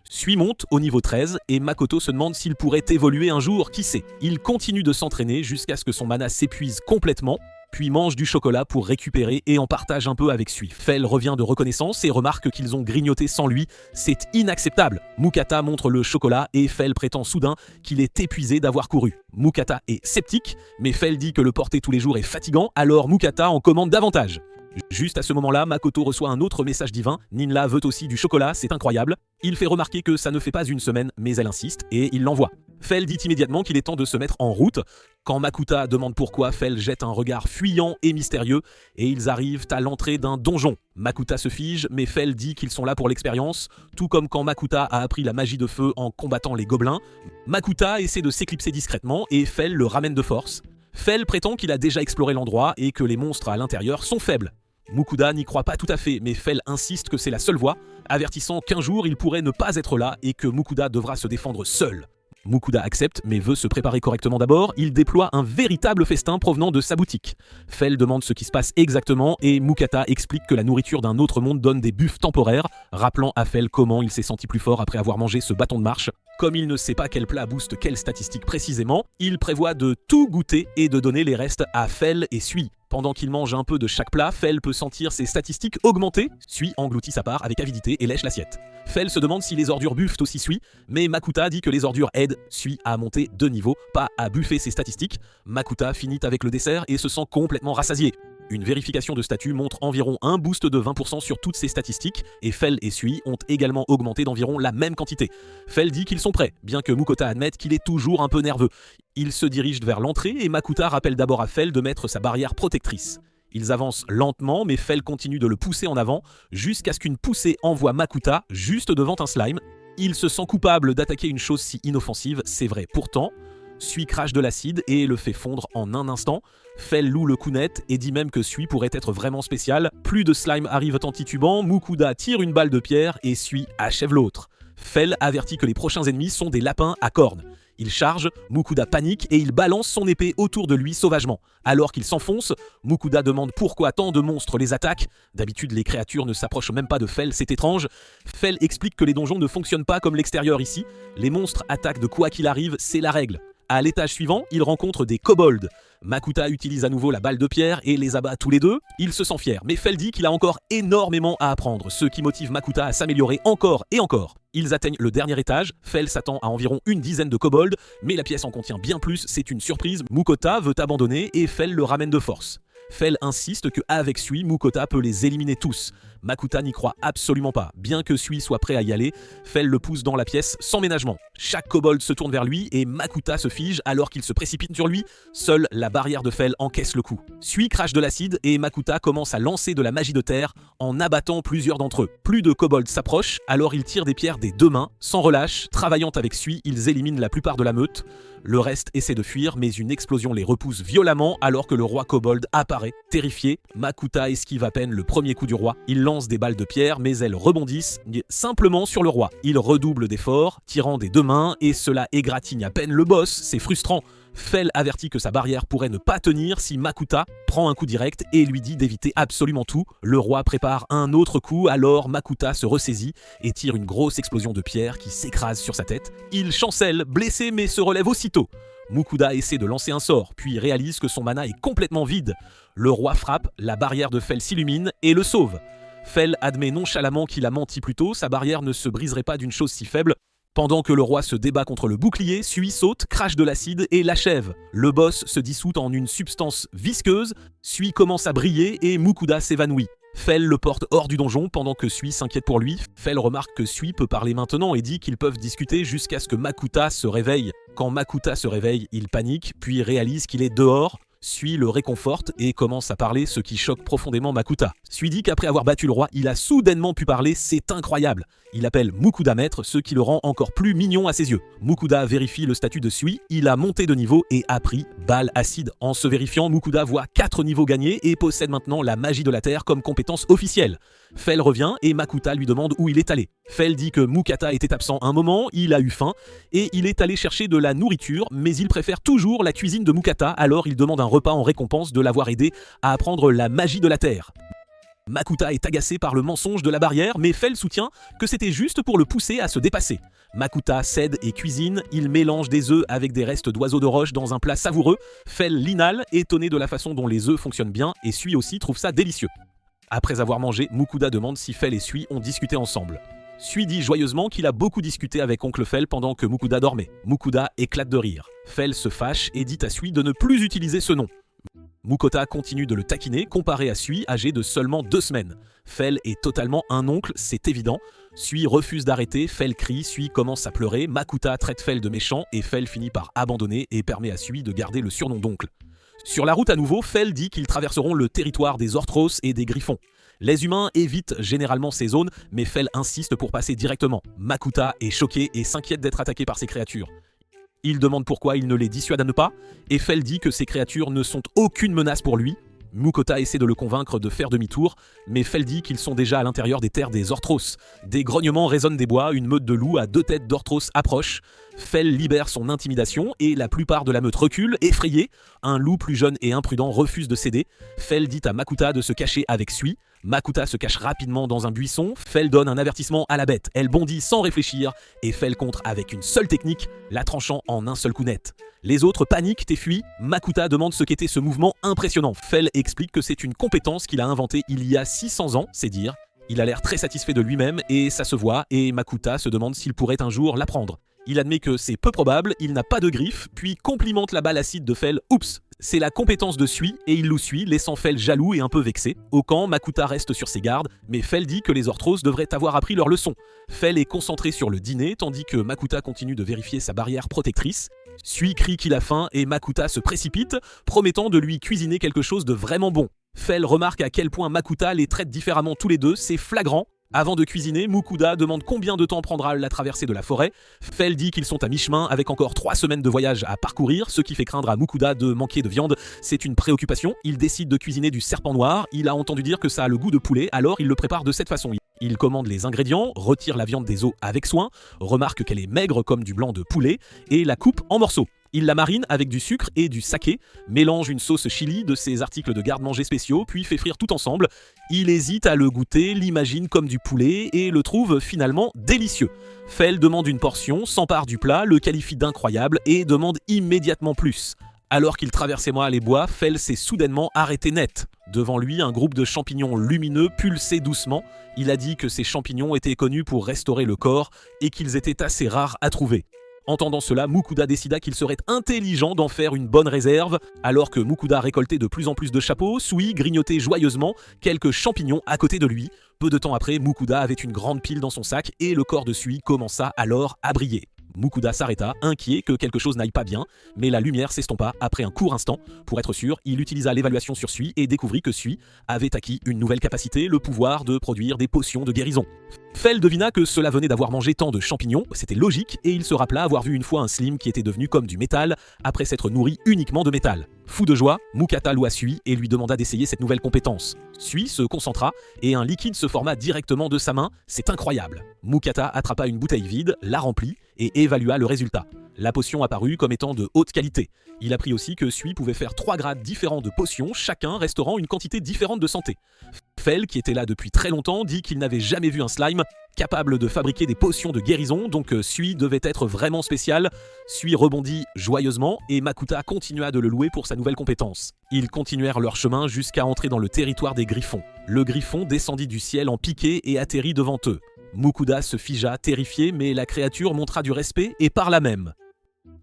Sui monte au niveau 13 et Makoto se demande s'il pourrait évoluer un jour, qui sait. Il continue de s'entraîner jusqu'à ce que son mana s'épuise complètement, puis mange du chocolat pour récupérer et en partage un peu avec Sui. Fel revient de reconnaissance et remarque qu'ils ont grignoté sans lui. C'est inacceptable. Mukata montre le chocolat et Fel prétend soudain qu'il est épuisé d'avoir couru. Mukata est sceptique, mais Fel dit que le porter tous les jours est fatigant, alors Mukata en commande davantage. Juste à ce moment-là, Makoto reçoit un autre message divin. Ninla veut aussi du chocolat, c'est incroyable. Il fait remarquer que ça ne fait pas une semaine, mais elle insiste et il l'envoie. Fel dit immédiatement qu'il est temps de se mettre en route. Quand Makuta demande pourquoi, Fel jette un regard fuyant et mystérieux et ils arrivent à l'entrée d'un donjon. Makuta se fige, mais Fel dit qu'ils sont là pour l'expérience, tout comme quand Makuta a appris la magie de feu en combattant les gobelins. Makuta essaie de s'éclipser discrètement et Fel le ramène de force. Fel prétend qu'il a déjà exploré l'endroit et que les monstres à l'intérieur sont faibles. Mukuda n'y croit pas tout à fait, mais Fel insiste que c'est la seule voie, avertissant qu'un jour il pourrait ne pas être là et que Mukuda devra se défendre seul. Mukuda accepte, mais veut se préparer correctement d'abord. Il déploie un véritable festin provenant de sa boutique. Fel demande ce qui se passe exactement et Mukata explique que la nourriture d'un autre monde donne des buffs temporaires, rappelant à Fel comment il s'est senti plus fort après avoir mangé ce bâton de marche. Comme il ne sait pas quel plat booste quelle statistique précisément, il prévoit de tout goûter et de donner les restes à Fel et Sui. Pendant qu'il mange un peu de chaque plat, Fel peut sentir ses statistiques augmenter. Sui engloutit sa part avec avidité et lèche l'assiette. Fel se demande si les ordures buffent aussi Sui, mais Makuta dit que les ordures aident Sui à monter de niveau, pas à buffer ses statistiques. Makuta finit avec le dessert et se sent complètement rassasié. Une vérification de statut montre environ un boost de 20% sur toutes ces statistiques et Fel et Sui ont également augmenté d'environ la même quantité. Fel dit qu'ils sont prêts, bien que Mukota admette qu'il est toujours un peu nerveux. Il se dirige vers l'entrée et Makuta rappelle d'abord à Fel de mettre sa barrière protectrice. Ils avancent lentement, mais Fel continue de le pousser en avant jusqu'à ce qu'une poussée envoie Makuta juste devant un slime. Il se sent coupable d'attaquer une chose si inoffensive, c'est vrai pourtant. Sui crache de l'acide et le fait fondre en un instant. Fel loue le coup net et dit même que Sui pourrait être vraiment spécial. Plus de slime arrivent en titubant, Mukuda tire une balle de pierre et Sui achève l'autre. Fel avertit que les prochains ennemis sont des lapins à cornes. Il charge, Mukuda panique et il balance son épée autour de lui sauvagement. Alors qu'il s'enfonce, Mukuda demande pourquoi tant de monstres les attaquent. D'habitude, les créatures ne s'approchent même pas de Fel, c'est étrange. Fel explique que les donjons ne fonctionnent pas comme l'extérieur ici. Les monstres attaquent de quoi qu'il arrive, c'est la règle. À l'étage suivant, il rencontre des kobolds. Makuta utilise à nouveau la balle de pierre et les abat tous les deux. Il se sent fier, mais Fel dit qu'il a encore énormément à apprendre, ce qui motive Makuta à s'améliorer encore et encore. Ils atteignent le dernier étage, Fel s'attend à environ une dizaine de kobolds, mais la pièce en contient bien plus, c'est une surprise. Mukota veut abandonner et Fel le ramène de force. Fel insiste qu'avec Sui, Mukota peut les éliminer tous. Makuta n'y croit absolument pas. Bien que Sui soit prêt à y aller, Fel le pousse dans la pièce sans ménagement. Chaque kobold se tourne vers lui et Makuta se fige alors qu'il se précipite sur lui. Seule la barrière de Fel encaisse le coup. Sui crache de l'acide et Makuta commence à lancer de la magie de terre en abattant plusieurs d'entre eux. Plus de kobolds s'approchent, alors ils tirent des pierres des deux mains. Sans relâche, travaillant avec Sui, ils éliminent la plupart de la meute. Le reste essaie de fuir, mais une explosion les repousse violemment alors que le roi kobold apparaît. Terrifié, Makuta esquive à peine le premier coup du roi. Il lance des balles de pierre, mais elles rebondissent simplement sur le roi. Il redouble d'efforts, tirant des deux mains, et cela égratigne à peine le boss, c'est frustrant. Fel avertit que sa barrière pourrait ne pas tenir si Makuta prend un coup direct et lui dit d'éviter absolument tout. Le roi prépare un autre coup, alors Makuta se ressaisit et tire une grosse explosion de pierre qui s'écrase sur sa tête. Il chancelle, blessé mais se relève aussitôt. Mukuda essaie de lancer un sort, puis réalise que son mana est complètement vide. Le roi frappe, la barrière de Fel s'illumine et le sauve. Fel admet nonchalamment qu'il a menti plus tôt, sa barrière ne se briserait pas d'une chose si faible. Pendant que le roi se débat contre le bouclier, Sui saute, crache de l'acide et l'achève. Le boss se dissout en une substance visqueuse, Sui commence à briller et Mukuda s'évanouit. Fel le porte hors du donjon pendant que Sui s'inquiète pour lui. Fel remarque que Sui peut parler maintenant et dit qu'ils peuvent discuter jusqu'à ce que Makuta se réveille. Quand Makuta se réveille, il panique, puis réalise qu'il est dehors. Sui le réconforte et commence à parler, ce qui choque profondément Makuta. Sui dit qu'après avoir battu le roi, il a soudainement pu parler, c'est incroyable. Il appelle Mukuda maître, ce qui le rend encore plus mignon à ses yeux. Mukuda vérifie le statut de Sui, il a monté de niveau et a pris balle acide. En se vérifiant, Mukuda voit 4 niveaux gagnés et possède maintenant la magie de la terre comme compétence officielle. Fel revient et Makuta lui demande où il est allé. Fel dit que Mukata était absent un moment, il a eu faim et il est allé chercher de la nourriture, mais il préfère toujours la cuisine de Mukata, alors il demande un repas en récompense de l'avoir aidé à apprendre la magie de la terre. Makuta est agacé par le mensonge de la barrière, mais Fel soutient que c'était juste pour le pousser à se dépasser. Makuta cède et cuisine, il mélange des œufs avec des restes d'oiseaux de roche dans un plat savoureux. Fel l'inhale, étonné de la façon dont les œufs fonctionnent bien, et Sui aussi trouve ça délicieux. Après avoir mangé, Mukuda demande si Fel et Sui ont discuté ensemble. Sui dit joyeusement qu'il a beaucoup discuté avec oncle Fel pendant que Mukuda dormait. Mukuda éclate de rire. Fel se fâche et dit à Sui de ne plus utiliser ce nom. Mukota continue de le taquiner, comparé à Sui, âgé de seulement 2 semaines. Fel est totalement un oncle, c'est évident. Sui refuse d'arrêter, Fel crie, Sui commence à pleurer, Makuta traite Fel de méchant et Fel finit par abandonner et permet à Sui de garder le surnom d'oncle. Sur la route à nouveau, Fel dit qu'ils traverseront le territoire des Orthros et des Griffons. Les humains évitent généralement ces zones, mais Fel insiste pour passer directement. Makuta est choqué et s'inquiète d'être attaqué par ces créatures. Il demande pourquoi il ne les dissuade pas, et Fel dit que ces créatures ne sont aucune menace pour lui. Mukota essaie de le convaincre de faire demi-tour, mais Fel dit qu'ils sont déjà à l'intérieur des terres des Orthros. Des grognements résonnent des bois, une meute de loups à 2 têtes d'Orthros approche. Fel libère son intimidation et la plupart de la meute recule, effrayée. Un loup plus jeune et imprudent refuse de céder. Fel dit à Makuta de se cacher avec Sui. Makuta se cache rapidement dans un buisson, Fel donne un avertissement à la bête. Elle bondit sans réfléchir et Fel contre avec une seule technique, la tranchant en un seul coup net. Les autres paniquent et fuient. Makuta demande ce qu'était ce mouvement impressionnant. Fel explique que c'est une compétence qu'il a inventée il y a 600 ans, c'est dire. Il a l'air très satisfait de lui-même et ça se voit, et Makuta se demande s'il pourrait un jour l'apprendre. Il admet que c'est peu probable, il n'a pas de griffes, puis complimente la balle acide de Fel. Oups! C'est la compétence de Sui et il l'ousuit, laissant Fel jaloux et un peu vexé. Au camp, Makuta reste sur ses gardes, mais Fel dit que les Orthros devraient avoir appris leur leçon. Fel est concentré sur le dîner, tandis que Makuta continue de vérifier sa barrière protectrice. Sui crie qu'il a faim et Makuta se précipite, promettant de lui cuisiner quelque chose de vraiment bon. Fel remarque à quel point Makuta les traite différemment tous les deux, c'est flagrant. Avant de cuisiner, Mukuda demande combien de temps prendra la traversée de la forêt. Fel dit qu'ils sont à mi-chemin avec encore 3 semaines de voyage à parcourir, ce qui fait craindre à Mukuda de manquer de viande. C'est une préoccupation. Il décide de cuisiner du serpent noir. Il a entendu dire que ça a le goût de poulet, alors il le prépare de cette façon. Il commande les ingrédients, retire la viande des os avec soin, remarque qu'elle est maigre comme du blanc de poulet et la coupe en morceaux. Il la marine avec du sucre et du saké, mélange une sauce chili de ses articles de garde-manger spéciaux, puis fait frire tout ensemble. Il hésite à le goûter, l'imagine comme du poulet et le trouve finalement délicieux. Fel demande une portion, s'empare du plat, le qualifie d'incroyable et demande immédiatement plus. Alors qu'il traversait les bois, Fel s'est soudainement arrêté net. Devant lui, un groupe de champignons lumineux pulsait doucement. Il a dit que ces champignons étaient connus pour restaurer le corps et qu'ils étaient assez rares à trouver. Entendant cela, Mukuda décida qu'il serait intelligent d'en faire une bonne réserve. Alors que Mukuda récoltait de plus en plus de chapeaux, Sui grignotait joyeusement quelques champignons à côté de lui. Peu de temps après, Mukuda avait une grande pile dans son sac et le corps de Sui commença alors à briller. Mukuda s'arrêta, inquiet que quelque chose n'aille pas bien, mais la lumière s'estompa après un court instant. Pour être sûr, il utilisa l'évaluation sur Sui et découvrit que Sui avait acquis une nouvelle capacité, le pouvoir de produire des potions de guérison. Fel devina que cela venait d'avoir mangé tant de champignons, c'était logique, et il se rappela avoir vu une fois un slim qui était devenu comme du métal, après s'être nourri uniquement de métal. Fou de joie, Mukata loua Sui et lui demanda d'essayer cette nouvelle compétence. Sui se concentra et un liquide se forma directement de sa main, c'est incroyable. Mukata attrapa une bouteille vide, la remplit et évalua le résultat. La potion apparut comme étant de haute qualité. Il apprit aussi que Sui pouvait faire 3 grades différents de potions, chacun restaurant une quantité différente de santé. Fel, qui était là depuis très longtemps, dit qu'il n'avait jamais vu un slime capable de fabriquer des potions de guérison, donc Sui devait être vraiment spécial. Sui rebondit joyeusement et Makuta continua de le louer pour sa nouvelle compétence. Ils continuèrent leur chemin jusqu'à entrer dans le territoire des Griffons. Le Griffon descendit du ciel en piqué et atterrit devant eux. Mukuda se figea, terrifié, mais la créature montra du respect et parla même.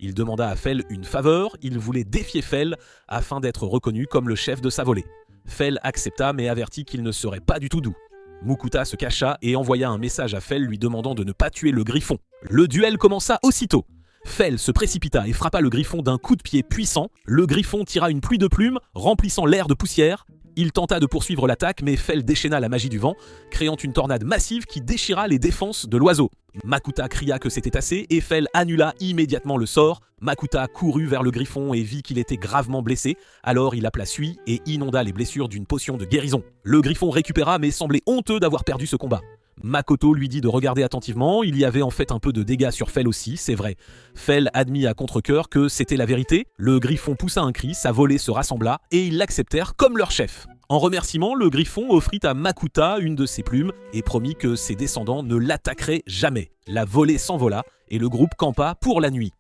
Il demanda à Fel une faveur, il voulait défier Fel afin d'être reconnu comme le chef de sa volée. Fel accepta mais avertit qu'il ne serait pas du tout doux. Mukuta se cacha et envoya un message à Fel lui demandant de ne pas tuer le griffon. Le duel commença aussitôt. Fel se précipita et frappa le griffon d'un coup de pied puissant. Le griffon tira une pluie de plumes, remplissant l'air de poussière. Il tenta de poursuivre l'attaque, mais Fel déchaîna la magie du vent, créant une tornade massive qui déchira les défenses de l'oiseau. Makuta cria que c'était assez et Fel annula immédiatement le sort. Makuta courut vers le griffon et vit qu'il était gravement blessé. Alors il appela Sui et inonda les blessures d'une potion de guérison. Le griffon récupéra mais semblait honteux d'avoir perdu ce combat. Makoto lui dit de regarder attentivement, il y avait en fait un peu de dégâts sur Fel aussi, c'est vrai. Fel admit à contre-cœur que c'était la vérité, le griffon poussa un cri, sa volée se rassembla et ils l'acceptèrent comme leur chef. En remerciement, le griffon offrit à Makuta une de ses plumes et promit que ses descendants ne l'attaqueraient jamais. La volée s'envola et le groupe campa pour la nuit.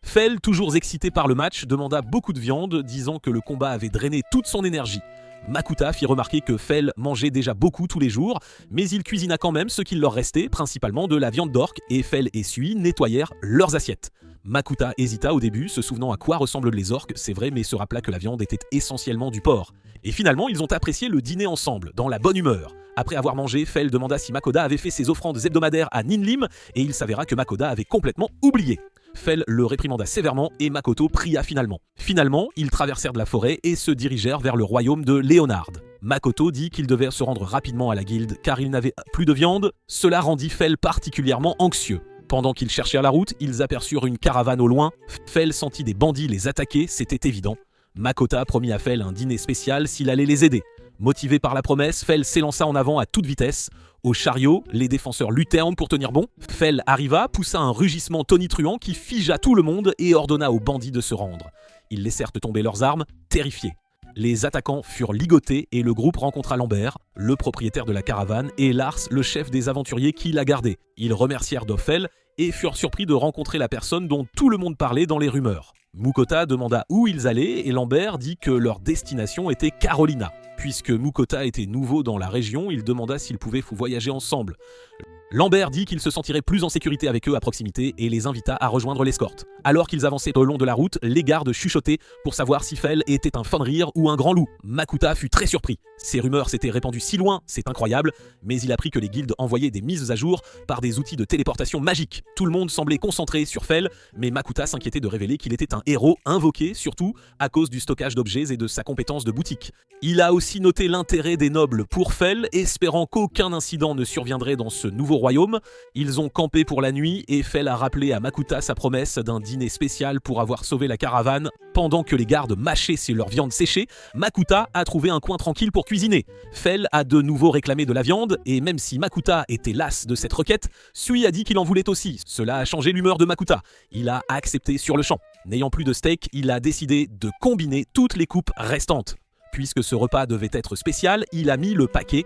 Fel, toujours excité par le match, demanda beaucoup de viande, disant que le combat avait drainé toute son énergie. Makuta fit remarquer que Fel mangeait déjà beaucoup tous les jours, mais il cuisina quand même ce qu'il leur restait, principalement de la viande d'orque, et Fel et Sui nettoyèrent leurs assiettes. Makuta hésita au début, se souvenant à quoi ressemblent les orques, c'est vrai, mais se rappela que la viande était essentiellement du porc. Et finalement, ils ont apprécié le dîner ensemble, dans la bonne humeur. Après avoir mangé, Fel demanda si Makoda avait fait ses offrandes hebdomadaires à Ninlim, et il s'avéra que Makoda avait complètement oublié. Fel le réprimanda sévèrement et Makoto pria finalement. Finalement, ils traversèrent de la forêt et se dirigèrent vers le royaume de Leonard. Makoto dit qu'il devait se rendre rapidement à la guilde car il n'avait plus de viande. Cela rendit Fel particulièrement anxieux. Pendant qu'ils cherchèrent la route, ils aperçurent une caravane au loin. Fel sentit des bandits les attaquer, c'était évident. Makota promit à Fel un dîner spécial s'il allait les aider. Motivé par la promesse, Fel s'élança en avant à toute vitesse. Au chariot, les défenseurs luttèrent pour tenir bon. Fel arriva, poussa un rugissement tonitruant qui figea tout le monde et ordonna aux bandits de se rendre. Ils laissèrent tomber leurs armes, terrifiés. Les attaquants furent ligotés et le groupe rencontra Lambert, le propriétaire de la caravane, et Lars, le chef des aventuriers qui la gardait. Ils remercièrent Fel et furent surpris de rencontrer la personne dont tout le monde parlait dans les rumeurs. Mukota demanda où ils allaient et Lambert dit que leur destination était Carolina. Puisque Mukota était nouveau dans la région, il demanda s'ils pouvaient voyager ensemble. Lambert dit qu'il se sentirait plus en sécurité avec eux à proximité et les invita à rejoindre l'escorte. Alors qu'ils avançaient au long de la route, les gardes chuchotaient pour savoir si Fel était un fin de rire ou un grand loup. Makuta fut très surpris. Ces rumeurs s'étaient répandues si loin, c'est incroyable, mais il apprit que les guildes envoyaient des mises à jour par des outils de téléportation magiques. Tout le monde semblait concentré sur Fel, mais Makuta s'inquiétait de révéler qu'il était un héros invoqué, surtout à cause du stockage d'objets et de sa compétence de boutique. Il a aussi noté l'intérêt des nobles pour Fel, espérant qu'aucun incident ne surviendrait dans ce nouveau royaume. Ils ont campé pour la nuit et Fel a rappelé à Makuta sa promesse d'un dîner spécial pour avoir sauvé la caravane. Pendant que les gardes mâchaient leur viande séchée, Makuta a trouvé un coin tranquille pour cuisiner. Fel a de nouveau réclamé de la viande et même si Makuta était las de cette requête, Sui a dit qu'il en voulait aussi. Cela a changé l'humeur de Makuta. Il a accepté sur le champ. N'ayant plus de steak, il a décidé de combiner toutes les coupes restantes. Puisque ce repas devait être spécial, il a mis le paquet.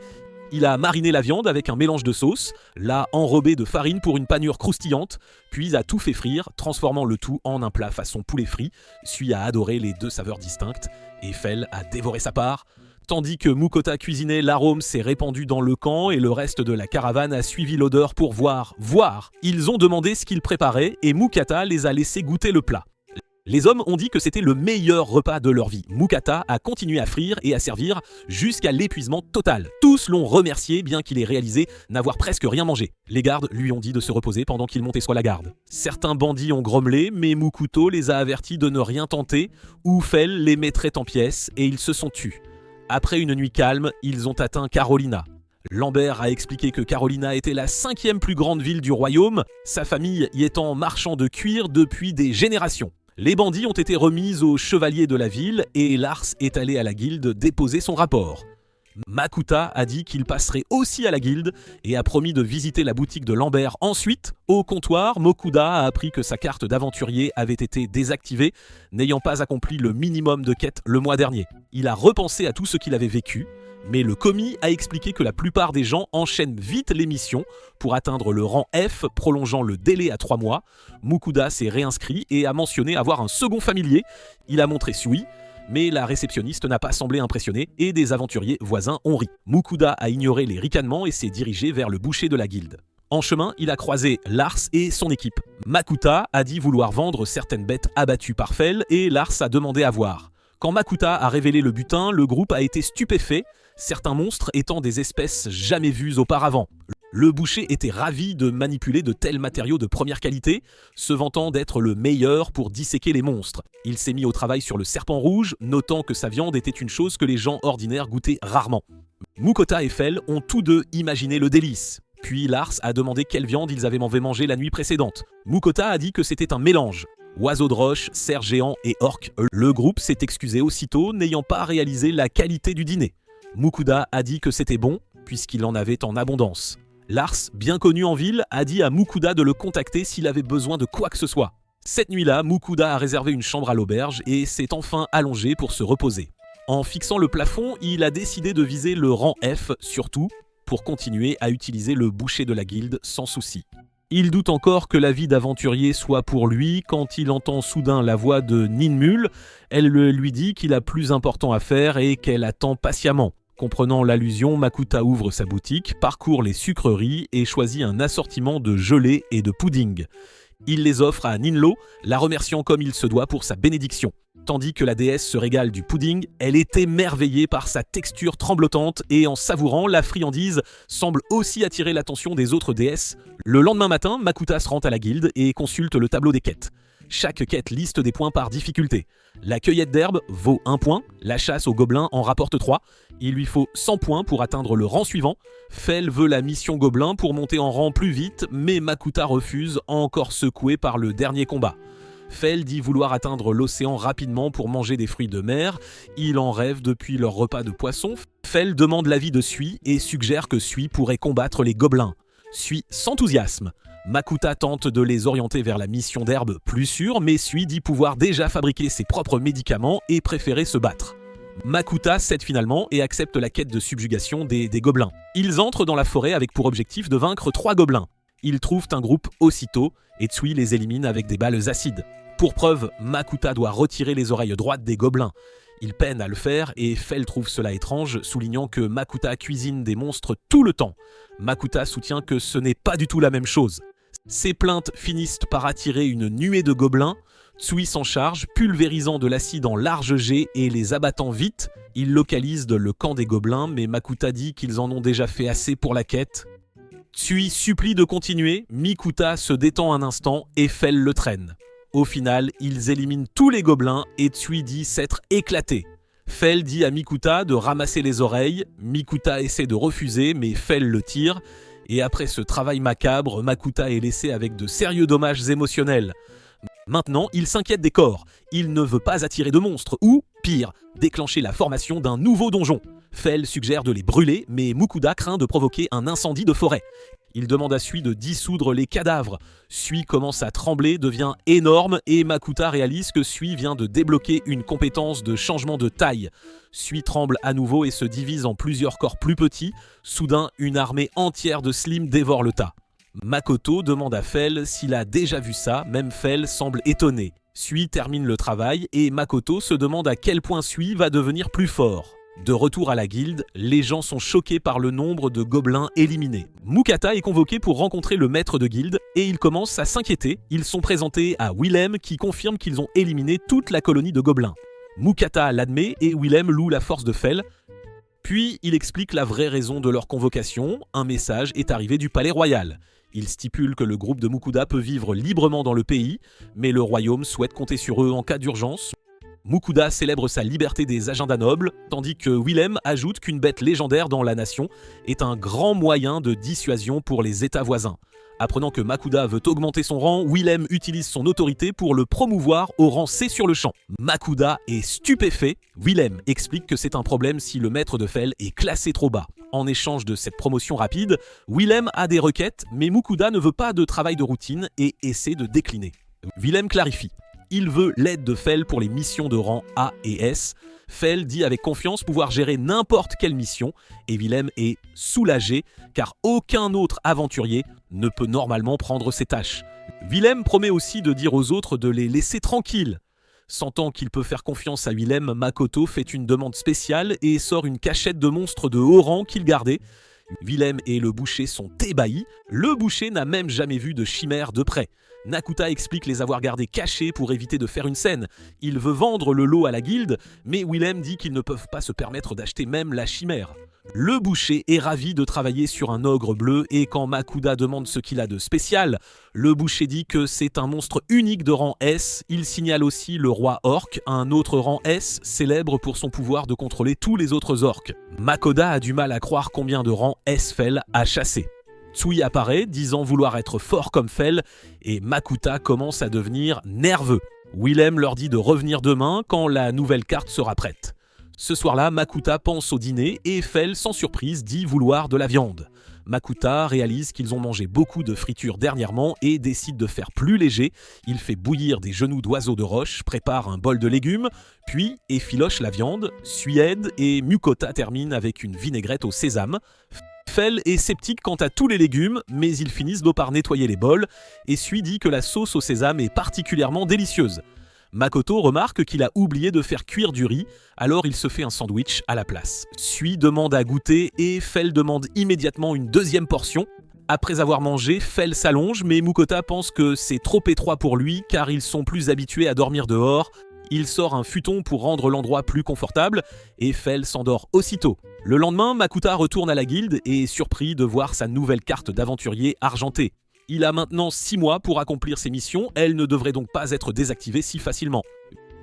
Il a mariné la viande avec un mélange de sauce, l'a enrobé de farine pour une panure croustillante, puis a tout fait frire, transformant le tout en un plat façon poulet frit. Sui a adoré les deux saveurs distinctes, et Fel a dévoré sa part. Tandis que Mukota cuisinait, l'arôme s'est répandu dans le camp et le reste de la caravane a suivi l'odeur pour voir. Ils ont demandé ce qu'ils préparaient et Mukata les a laissés goûter le plat. Les hommes ont dit que c'était le meilleur repas de leur vie. Mukata a continué à frire et à servir jusqu'à l'épuisement total. Tous l'ont remercié, bien qu'il ait réalisé n'avoir presque rien mangé. Les gardes lui ont dit de se reposer pendant qu'il montait sur la garde. Certains bandits ont grommelé, mais Mukuto les a avertis de ne rien tenter, ou Fel les mettrait en pièces, et ils se sont tus. Après une nuit calme, ils ont atteint Carolina. Lambert a expliqué que Carolina était la 5e plus grande ville du royaume, sa famille y étant marchand de cuir depuis des générations. Les bandits ont été remis aux chevaliers de la ville et Lars est allé à la guilde déposer son rapport. Makuta a dit qu'il passerait aussi à la guilde et a promis de visiter la boutique de Lambert ensuite. Au comptoir, Mokuda a appris que sa carte d'aventurier avait été désactivée, n'ayant pas accompli le minimum de quêtes le mois dernier. Il a repensé à tout ce qu'il avait vécu, mais le commis a expliqué que la plupart des gens enchaînent vite les missions pour atteindre le rang F, prolongeant le délai à 3 mois. Mukuda s'est réinscrit et a mentionné avoir un second familier. Il a montré Sui, mais la réceptionniste n'a pas semblé impressionnée et des aventuriers voisins ont ri. Mukuda a ignoré les ricanements et s'est dirigé vers le boucher de la guilde. En chemin, il a croisé Lars et son équipe. Makuta a dit vouloir vendre certaines bêtes abattues par Fel et Lars a demandé à voir. Quand Makuta a révélé le butin, le groupe a été stupéfait, certains monstres étant des espèces jamais vues auparavant. Le boucher était ravi de manipuler de tels matériaux de première qualité, se vantant d'être le meilleur pour disséquer les monstres. Il s'est mis au travail sur le serpent rouge, notant que sa viande était une chose que les gens ordinaires goûtaient rarement. Mukota et Fell ont tous deux imaginé le délice. Puis Lars a demandé quelle viande ils avaient mangé la nuit précédente. Mukota a dit que c'était un mélange. Oiseaux de roche, cerfs géants et orques. Le groupe s'est excusé aussitôt, n'ayant pas réalisé la qualité du dîner. Mukuda a dit que c'était bon, puisqu'il en avait en abondance. Lars, bien connu en ville, a dit à Mukuda de le contacter s'il avait besoin de quoi que ce soit. Cette nuit-là, Mukuda a réservé une chambre à l'auberge et s'est enfin allongé pour se reposer. En fixant le plafond, il a décidé de viser le rang F, surtout, pour continuer à utiliser le boucher de la guilde sans souci. Il doute encore que la vie d'aventurier soit pour lui quand il entend soudain la voix de Ninmul. Elle lui dit qu'il a plus important à faire et qu'elle attend patiemment. Comprenant l'allusion, Makuta ouvre sa boutique, parcourt les sucreries et choisit un assortiment de gelées et de pudding. Il les offre à Ninlo, la remerciant comme il se doit pour sa bénédiction. Tandis que la déesse se régale du pudding, elle est émerveillée par sa texture tremblotante et en savourant, la friandise semble aussi attirer l'attention des autres déesses. Le lendemain matin, Makuta se rend à la guilde et consulte le tableau des quêtes. Chaque quête liste des points par difficulté. La cueillette d'herbe vaut 1 point, la chasse aux gobelins en rapporte 3. Il lui faut 100 points pour atteindre le rang suivant. Fell veut la mission gobelin pour monter en rang plus vite, mais Makuta refuse, encore secoué par le dernier combat. Fell dit vouloir atteindre l'océan rapidement pour manger des fruits de mer. Il en rêve depuis leur repas de poisson. Fell demande l'avis de Sui et suggère que Sui pourrait combattre les gobelins. Sui s'enthousiasme. Makuta tente de les orienter vers la mission d'herbe plus sûre, mais Sui dit pouvoir déjà fabriquer ses propres médicaments et préférer se battre. Makuta cède finalement et accepte la quête de subjugation des gobelins. Ils entrent dans la forêt avec pour objectif de vaincre 3 gobelins. Ils trouvent un groupe aussitôt et Tsui les élimine avec des balles acides. Pour preuve, Makuta doit retirer les oreilles droites des gobelins. Il peine à le faire et Fell trouve cela étrange, soulignant que Makuta cuisine des monstres tout le temps. Makuta soutient que ce n'est pas du tout la même chose. Ces plaintes finissent par attirer une nuée de gobelins. Tsui s'en charge, pulvérisant de l'acide en larges jets et les abattant vite. Il localise le camp des gobelins, mais Makuta dit qu'ils en ont déjà fait assez pour la quête. Tsui supplie de continuer, Mikuta se détend un instant et Fell le traîne. Au final, ils éliminent tous les gobelins et Tsui dit s'être éclaté. Fell dit à Mikuta de ramasser les oreilles, Mikuta essaie de refuser mais Fell le tire. Et après ce travail macabre, Makuta est laissé avec de sérieux dommages émotionnels. Maintenant, il s'inquiète des corps. Il ne veut pas attirer de monstres ou, pire, déclencher la formation d'un nouveau donjon. Fell suggère de les brûler, mais Mukuda craint de provoquer un incendie de forêt. Il demande à Sui de dissoudre les cadavres. Sui commence à trembler, devient énorme et Makuta réalise que Sui vient de débloquer une compétence de changement de taille. Sui tremble à nouveau et se divise en plusieurs corps plus petits. Soudain, une armée entière de Slim dévore le tas. Makoto demande à Fell s'il a déjà vu ça, même Fell semble étonné. Sui termine le travail et Makoto se demande à quel point Sui va devenir plus fort. De retour à la guilde, les gens sont choqués par le nombre de gobelins éliminés. Mukata est convoqué pour rencontrer le maître de guilde et il commence à s'inquiéter. Ils sont présentés à Willem qui confirme qu'ils ont éliminé toute la colonie de gobelins. Mukata l'admet et Willem loue la force de Fell. Puis il explique la vraie raison de leur convocation. Un message est arrivé du palais royal. Il stipule que le groupe de Mukuda peut vivre librement dans le pays, mais le royaume souhaite compter sur eux en cas d'urgence. Mukuda célèbre sa liberté des agendas nobles, tandis que Willem ajoute qu'une bête légendaire dans la nation est un grand moyen de dissuasion pour les États voisins. Apprenant que Makuda veut augmenter son rang, Willem utilise son autorité pour le promouvoir au rang C sur le champ. Makuda est stupéfait. Willem explique que c'est un problème si le maître de Fell est classé trop bas. En échange de cette promotion rapide, Willem a des requêtes, mais Mukuda ne veut pas de travail de routine et essaie de décliner. Willem clarifie. Il veut l'aide de Fell pour les missions de rang A et S. Fell dit avec confiance pouvoir gérer n'importe quelle mission et Willem est soulagé car aucun autre aventurier ne peut normalement prendre ses tâches. Willem promet aussi de dire aux autres de les laisser tranquilles. Sentant qu'il peut faire confiance à Willem, Makoto fait une demande spéciale et sort une cachette de monstres de haut rang qu'il gardait. Willem et le boucher sont ébahis. Le boucher n'a même jamais vu de chimère de près. Nakuta explique les avoir gardés cachés pour éviter de faire une scène. Il veut vendre le lot à la guilde, mais Willem dit qu'ils ne peuvent pas se permettre d'acheter même la chimère. Le boucher est ravi de travailler sur un ogre bleu et quand Makuta demande ce qu'il a de spécial, le boucher dit que c'est un monstre unique de rang S. Il signale aussi le roi orc, un autre rang S célèbre pour son pouvoir de contrôler tous les autres orcs. Makoda a du mal à croire combien de rangs S Fell a chassé. Tsui apparaît, disant vouloir être fort comme Fell, et Makuta commence à devenir nerveux. Willem leur dit de revenir demain quand la nouvelle carte sera prête. Ce soir-là, Makuta pense au dîner et Fell, sans surprise, dit vouloir de la viande. Makuta réalise qu'ils ont mangé beaucoup de friture dernièrement et décide de faire plus léger. Il fait bouillir des genoux d'oiseaux de roche, prépare un bol de légumes, puis effiloche la viande, Suède et Mukota termine avec une vinaigrette au sésame. Fell est sceptique quant à tous les légumes, mais ils finissent par nettoyer les bols et Sui dit que la sauce au sésame est particulièrement délicieuse. Makoto remarque qu'il a oublié de faire cuire du riz, alors il se fait un sandwich à la place. Sui demande à goûter et Fell demande immédiatement une deuxième portion. Après avoir mangé, Fell s'allonge, mais Mukota pense que c'est trop étroit pour lui car ils sont plus habitués à dormir dehors. Il sort un futon pour rendre l'endroit plus confortable et Fell s'endort aussitôt. Le lendemain, Makuta retourne à la guilde et est surpris de voir sa nouvelle carte d'aventurier argentée. Il a maintenant 6 mois pour accomplir ses missions, elle ne devrait donc pas être désactivée si facilement.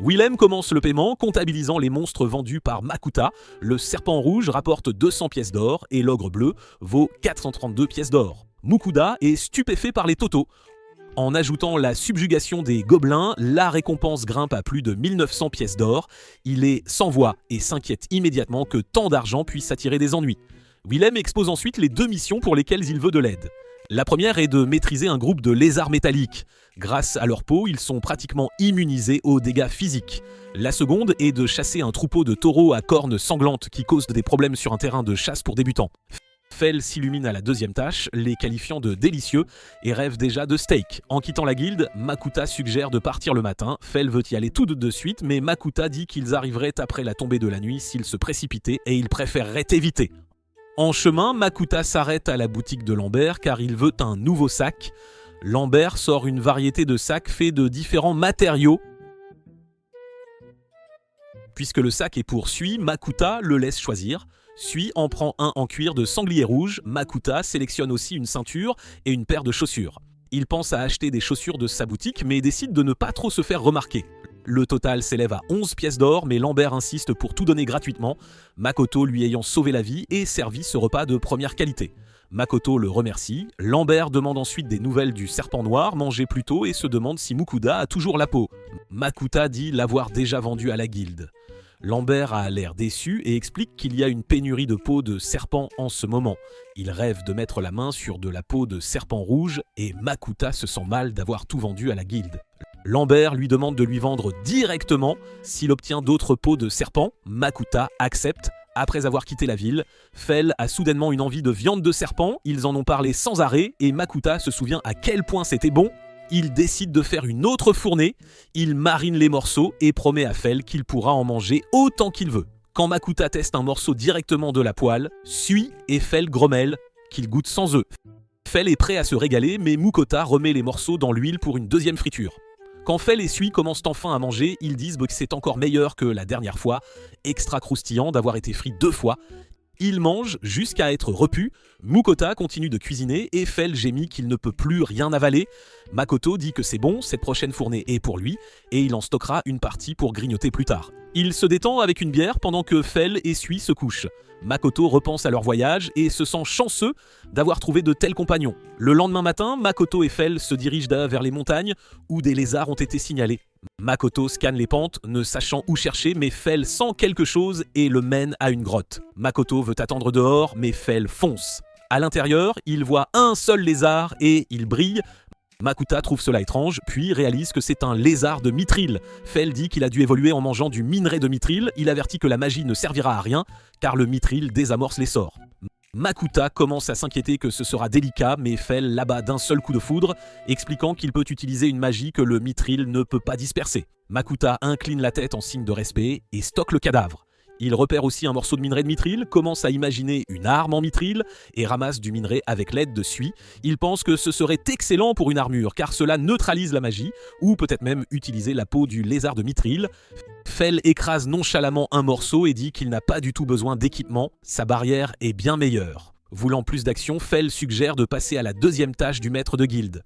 Willem commence le paiement, comptabilisant les monstres vendus par Makuta. Le serpent rouge rapporte 200 pièces d'or et l'ogre bleu vaut 432 pièces d'or. Mukuda est stupéfait par les totaux. En ajoutant la subjugation des gobelins, la récompense grimpe à plus de 1900 pièces d'or. Il est sans voix et s'inquiète immédiatement que tant d'argent puisse attirer des ennuis. Willem expose ensuite les 2 missions pour lesquelles il veut de l'aide. La première est de maîtriser un groupe de lézards métalliques. Grâce à leur peau, ils sont pratiquement immunisés aux dégâts physiques. La seconde est de chasser un troupeau de taureaux à cornes sanglantes qui causent des problèmes sur un terrain de chasse pour débutants. Fell s'illumine à la deuxième tâche, les qualifiant de délicieux, et rêve déjà de steak. En quittant la guilde, Makuta suggère de partir le matin. Fell veut y aller tout de suite, mais Makuta dit qu'ils arriveraient après la tombée de la nuit s'ils se précipitaient et il préférerait éviter. En chemin, Makuta s'arrête à la boutique de Lambert car il veut un nouveau sac. Lambert sort une variété de sacs faits de différents matériaux. Puisque le sac est pour Sui, Makuta le laisse choisir. Sui en prend un en cuir de sanglier rouge. Makuta sélectionne aussi une ceinture et une paire de chaussures. Il pense à acheter des chaussures de sa boutique mais décide de ne pas trop se faire remarquer. Le total s'élève à 11 pièces d'or, mais Lambert insiste pour tout donner gratuitement, Makoto lui ayant sauvé la vie et servi ce repas de première qualité. Makoto le remercie, Lambert demande ensuite des nouvelles du serpent noir mangé plus tôt et se demande si Mukuda a toujours la peau. Makuta dit l'avoir déjà vendu à la guilde. Lambert a l'air déçu et explique qu'il y a une pénurie de peau de serpent en ce moment. Il rêve de mettre la main sur de la peau de serpent rouge et Makuta se sent mal d'avoir tout vendu à la guilde. Lambert lui demande de lui vendre directement. S'il obtient d'autres peaux de serpent, Makuta accepte. Après avoir quitté la ville, Fell a soudainement une envie de viande de serpent. Ils en ont parlé sans arrêt et Makuta se souvient à quel point c'était bon. Il décide de faire une autre fournée. Il marine les morceaux et promet à Fell qu'il pourra en manger autant qu'il veut. Quand Makuta teste un morceau directement de la poêle, Sui et Fell grommellent qu'il goûte sans œufs. Fell est prêt à se régaler, mais Mukota remet les morceaux dans l'huile pour une deuxième friture. Quand Fell et Sui commencent enfin à manger, ils disent que c'est encore meilleur que la dernière fois, extra croustillant d'avoir été frit 2 fois. Ils mangent jusqu'à être repus. Mukota continue de cuisiner et Fell gémit qu'il ne peut plus rien avaler. Makoto dit que c'est bon, cette prochaine fournée est pour lui et il en stockera une partie pour grignoter plus tard. Il se détend avec une bière pendant que Fell et Sui se couchent. Makoto repense à leur voyage et se sent chanceux d'avoir trouvé de tels compagnons. Le lendemain matin, Makoto et Fell se dirigent vers les montagnes où des lézards ont été signalés. Makoto scanne les pentes, ne sachant où chercher, mais Fell sent quelque chose et le mène à une grotte. Makoto veut attendre dehors, mais Fell fonce. À l'intérieur, il voit un seul lézard et il brille. Makuta trouve cela étrange, puis réalise que c'est un lézard de mithril. Fell dit qu'il a dû évoluer en mangeant du minerai de mithril. Il avertit que la magie ne servira à rien, car le mithril désamorce les sorts. Makuta commence à s'inquiéter que ce sera délicat, mais Fell l'abat d'un seul coup de foudre, expliquant qu'il peut utiliser une magie que le mithril ne peut pas disperser. Makuta incline la tête en signe de respect et stocke le cadavre. Il repère aussi un morceau de minerai de mithril, commence à imaginer une arme en mithril et ramasse du minerai avec l'aide de Sui. Il pense que ce serait excellent pour une armure car cela neutralise la magie ou peut-être même utiliser la peau du lézard de mithril. Fel écrase nonchalamment un morceau et dit qu'il n'a pas du tout besoin d'équipement, sa barrière est bien meilleure. Voulant plus d'action, Fel suggère de passer à la deuxième tâche du maître de guilde.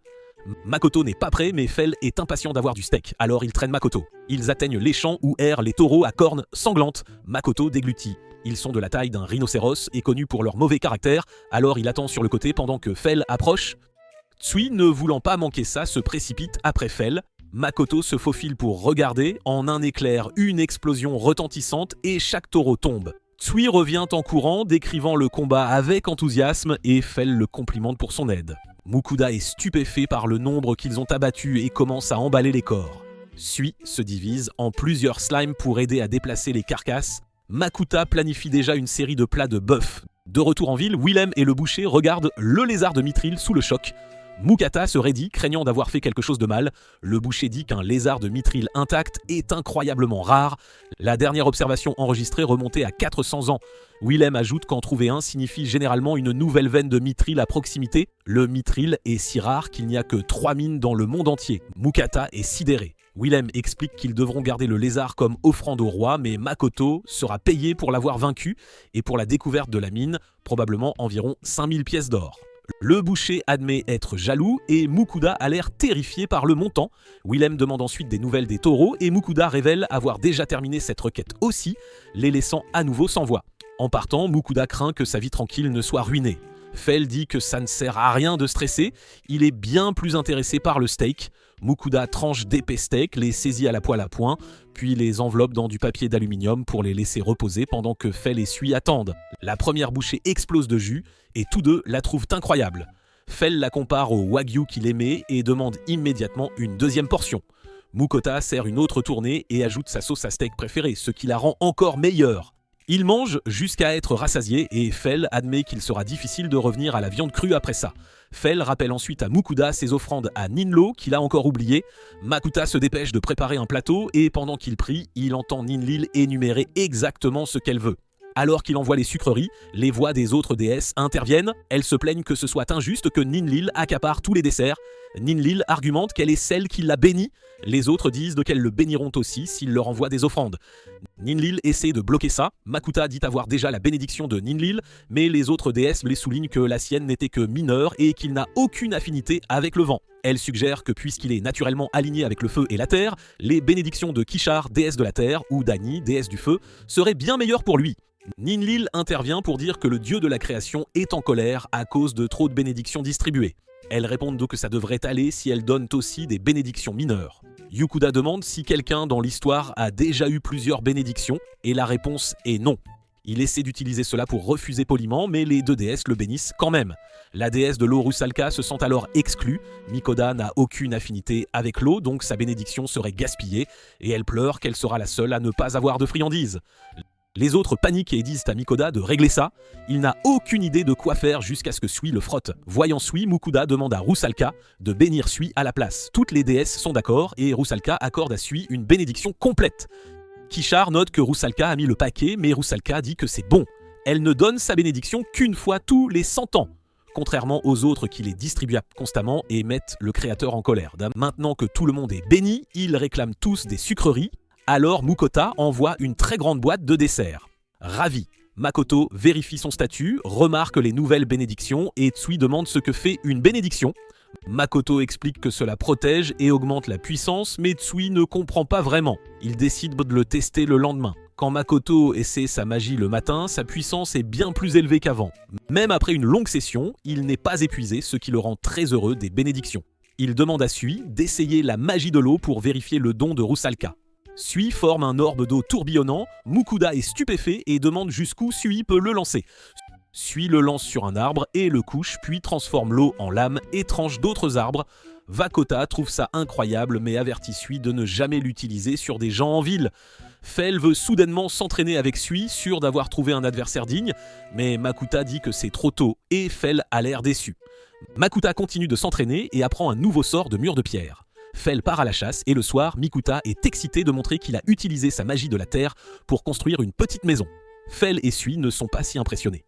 Makoto n'est pas prêt, mais Fel est impatient d'avoir du steak, alors il traîne Makoto. Ils atteignent les champs où errent les taureaux à cornes sanglantes. Makoto déglutit. Ils sont de la taille d'un rhinocéros et connus pour leur mauvais caractère, alors il attend sur le côté pendant que Fel approche. Tsui, ne voulant pas manquer ça, se précipite après Fel. Makoto se faufile pour regarder, en un éclair, une explosion retentissante et chaque taureau tombe. Tsui revient en courant, décrivant le combat avec enthousiasme et Fel le complimente pour son aide. Mukuda est stupéfait par le nombre qu'ils ont abattu et commence à emballer les corps. Sui se divise en plusieurs slimes pour aider à déplacer les carcasses. Makuta planifie déjà une série de plats de bœuf. De retour en ville, Willem et le boucher regardent le lézard de mithril sous le choc. Mukata se raidit, craignant d'avoir fait quelque chose de mal. Le boucher dit qu'un lézard de mithril intact est incroyablement rare. La dernière observation enregistrée remontait à 400 ans. Willem ajoute qu'en trouver un signifie généralement une nouvelle veine de mithril à proximité. Le mithril est si rare qu'il n'y a que 3 mines dans le monde entier. Mukata est sidéré. Willem explique qu'ils devront garder le lézard comme offrande au roi, mais Makoto sera payé pour l'avoir vaincu et pour la découverte de la mine, probablement environ 5000 pièces d'or. Le boucher admet être jaloux et Mukuda a l'air terrifié par le montant. Willem demande ensuite des nouvelles des taureaux et Mukuda révèle avoir déjà terminé cette requête aussi, les laissant à nouveau sans voix. En partant, Mukuda craint que sa vie tranquille ne soit ruinée. Fel dit que ça ne sert à rien de stresser, il est bien plus intéressé par le steak. Mukuda tranche d'épais steaks, les saisit à la poêle à point, puis les enveloppe dans du papier d'aluminium pour les laisser reposer pendant que Fel et Sui attendent. La première bouchée explose de jus et tous deux la trouvent incroyable. Fel la compare au wagyu qu'il aimait et demande immédiatement une deuxième portion. Mukota sert une autre tournée et ajoute sa sauce à steak préférée, ce qui la rend encore meilleure. Il mange jusqu'à être rassasié et Fel admet qu'il sera difficile de revenir à la viande crue après ça. Fel rappelle ensuite à Mukuda ses offrandes à Ninlo qu'il a encore oublié. Makuta se dépêche de préparer un plateau et pendant qu'il prie, il entend Ninlil énumérer exactement ce qu'elle veut. Alors qu'il envoie les sucreries, les voix des autres déesses interviennent. Elles se plaignent que ce soit injuste que Ninlil accapare tous les desserts. Ninlil argumente qu'elle est celle qui l'a béni. Les autres disent qu'elles le béniront aussi s'il leur envoie des offrandes. Ninlil essaie de bloquer ça. Makuta dit avoir déjà la bénédiction de Ninlil, mais les autres déesses les soulignent que la sienne n'était que mineure et qu'il n'a aucune affinité avec le vent. Elle suggère que puisqu'il est naturellement aligné avec le feu et la terre, les bénédictions de Kishar, déesse de la terre, ou d'Ani, déesse du feu, seraient bien meilleures pour lui. Ninlil intervient pour dire que le dieu de la création est en colère à cause de trop de bénédictions distribuées. Elles répondent donc que ça devrait aller si elles donnent aussi des bénédictions mineures. Yukuda demande si quelqu'un dans l'histoire a déjà eu plusieurs bénédictions, et la réponse est non. Il essaie d'utiliser cela pour refuser poliment, mais les deux déesses le bénissent quand même. La déesse de l'eau Rusalka se sent alors exclue. Mikoda n'a aucune affinité avec l'eau, donc sa bénédiction serait gaspillée, et elle pleure qu'elle sera la seule à ne pas avoir de friandises. Les autres paniquent et disent à Mikoda de régler ça. Il n'a aucune idée de quoi faire jusqu'à ce que Sui le frotte. Voyant Sui, Mukuda demande à Rusalka de bénir Sui à la place. Toutes les déesses sont d'accord et Rusalka accorde à Sui une bénédiction complète. Kishar note que Rusalka a mis le paquet, mais Rusalka dit que c'est bon. Elle ne donne sa bénédiction qu'une fois tous les 100 ans. Contrairement aux autres qui les distribuent constamment et mettent le créateur en colère. Maintenant que tout le monde est béni, ils réclament tous des sucreries. Alors Mukota envoie une très grande boîte de desserts. Ravi, Makoto vérifie son statut, remarque les nouvelles bénédictions et Tsui demande ce que fait une bénédiction. Makoto explique que cela protège et augmente la puissance, mais Tsui ne comprend pas vraiment. Il décide de le tester le lendemain. Quand Makoto essaie sa magie le matin, sa puissance est bien plus élevée qu'avant. Même après une longue session, il n'est pas épuisé, ce qui le rend très heureux des bénédictions. Il demande à Sui d'essayer la magie de l'eau pour vérifier le don de Rusalka. Sui forme un orbe d'eau tourbillonnant, Mukuda est stupéfait et demande jusqu'où Sui peut le lancer. Sui le lance sur un arbre et le couche, puis transforme l'eau en lame et tranche d'autres arbres. Vakota trouve ça incroyable mais avertit Sui de ne jamais l'utiliser sur des gens en ville. Fel veut soudainement s'entraîner avec Sui, sûr d'avoir trouvé un adversaire digne, mais Makuta dit que c'est trop tôt et Fel a l'air déçu. Makuta continue de s'entraîner et apprend un nouveau sort de mur de pierre. Fel part à la chasse et le soir, Mikuta est excité de montrer qu'il a utilisé sa magie de la terre pour construire une petite maison. Fel et Sui ne sont pas si impressionnés.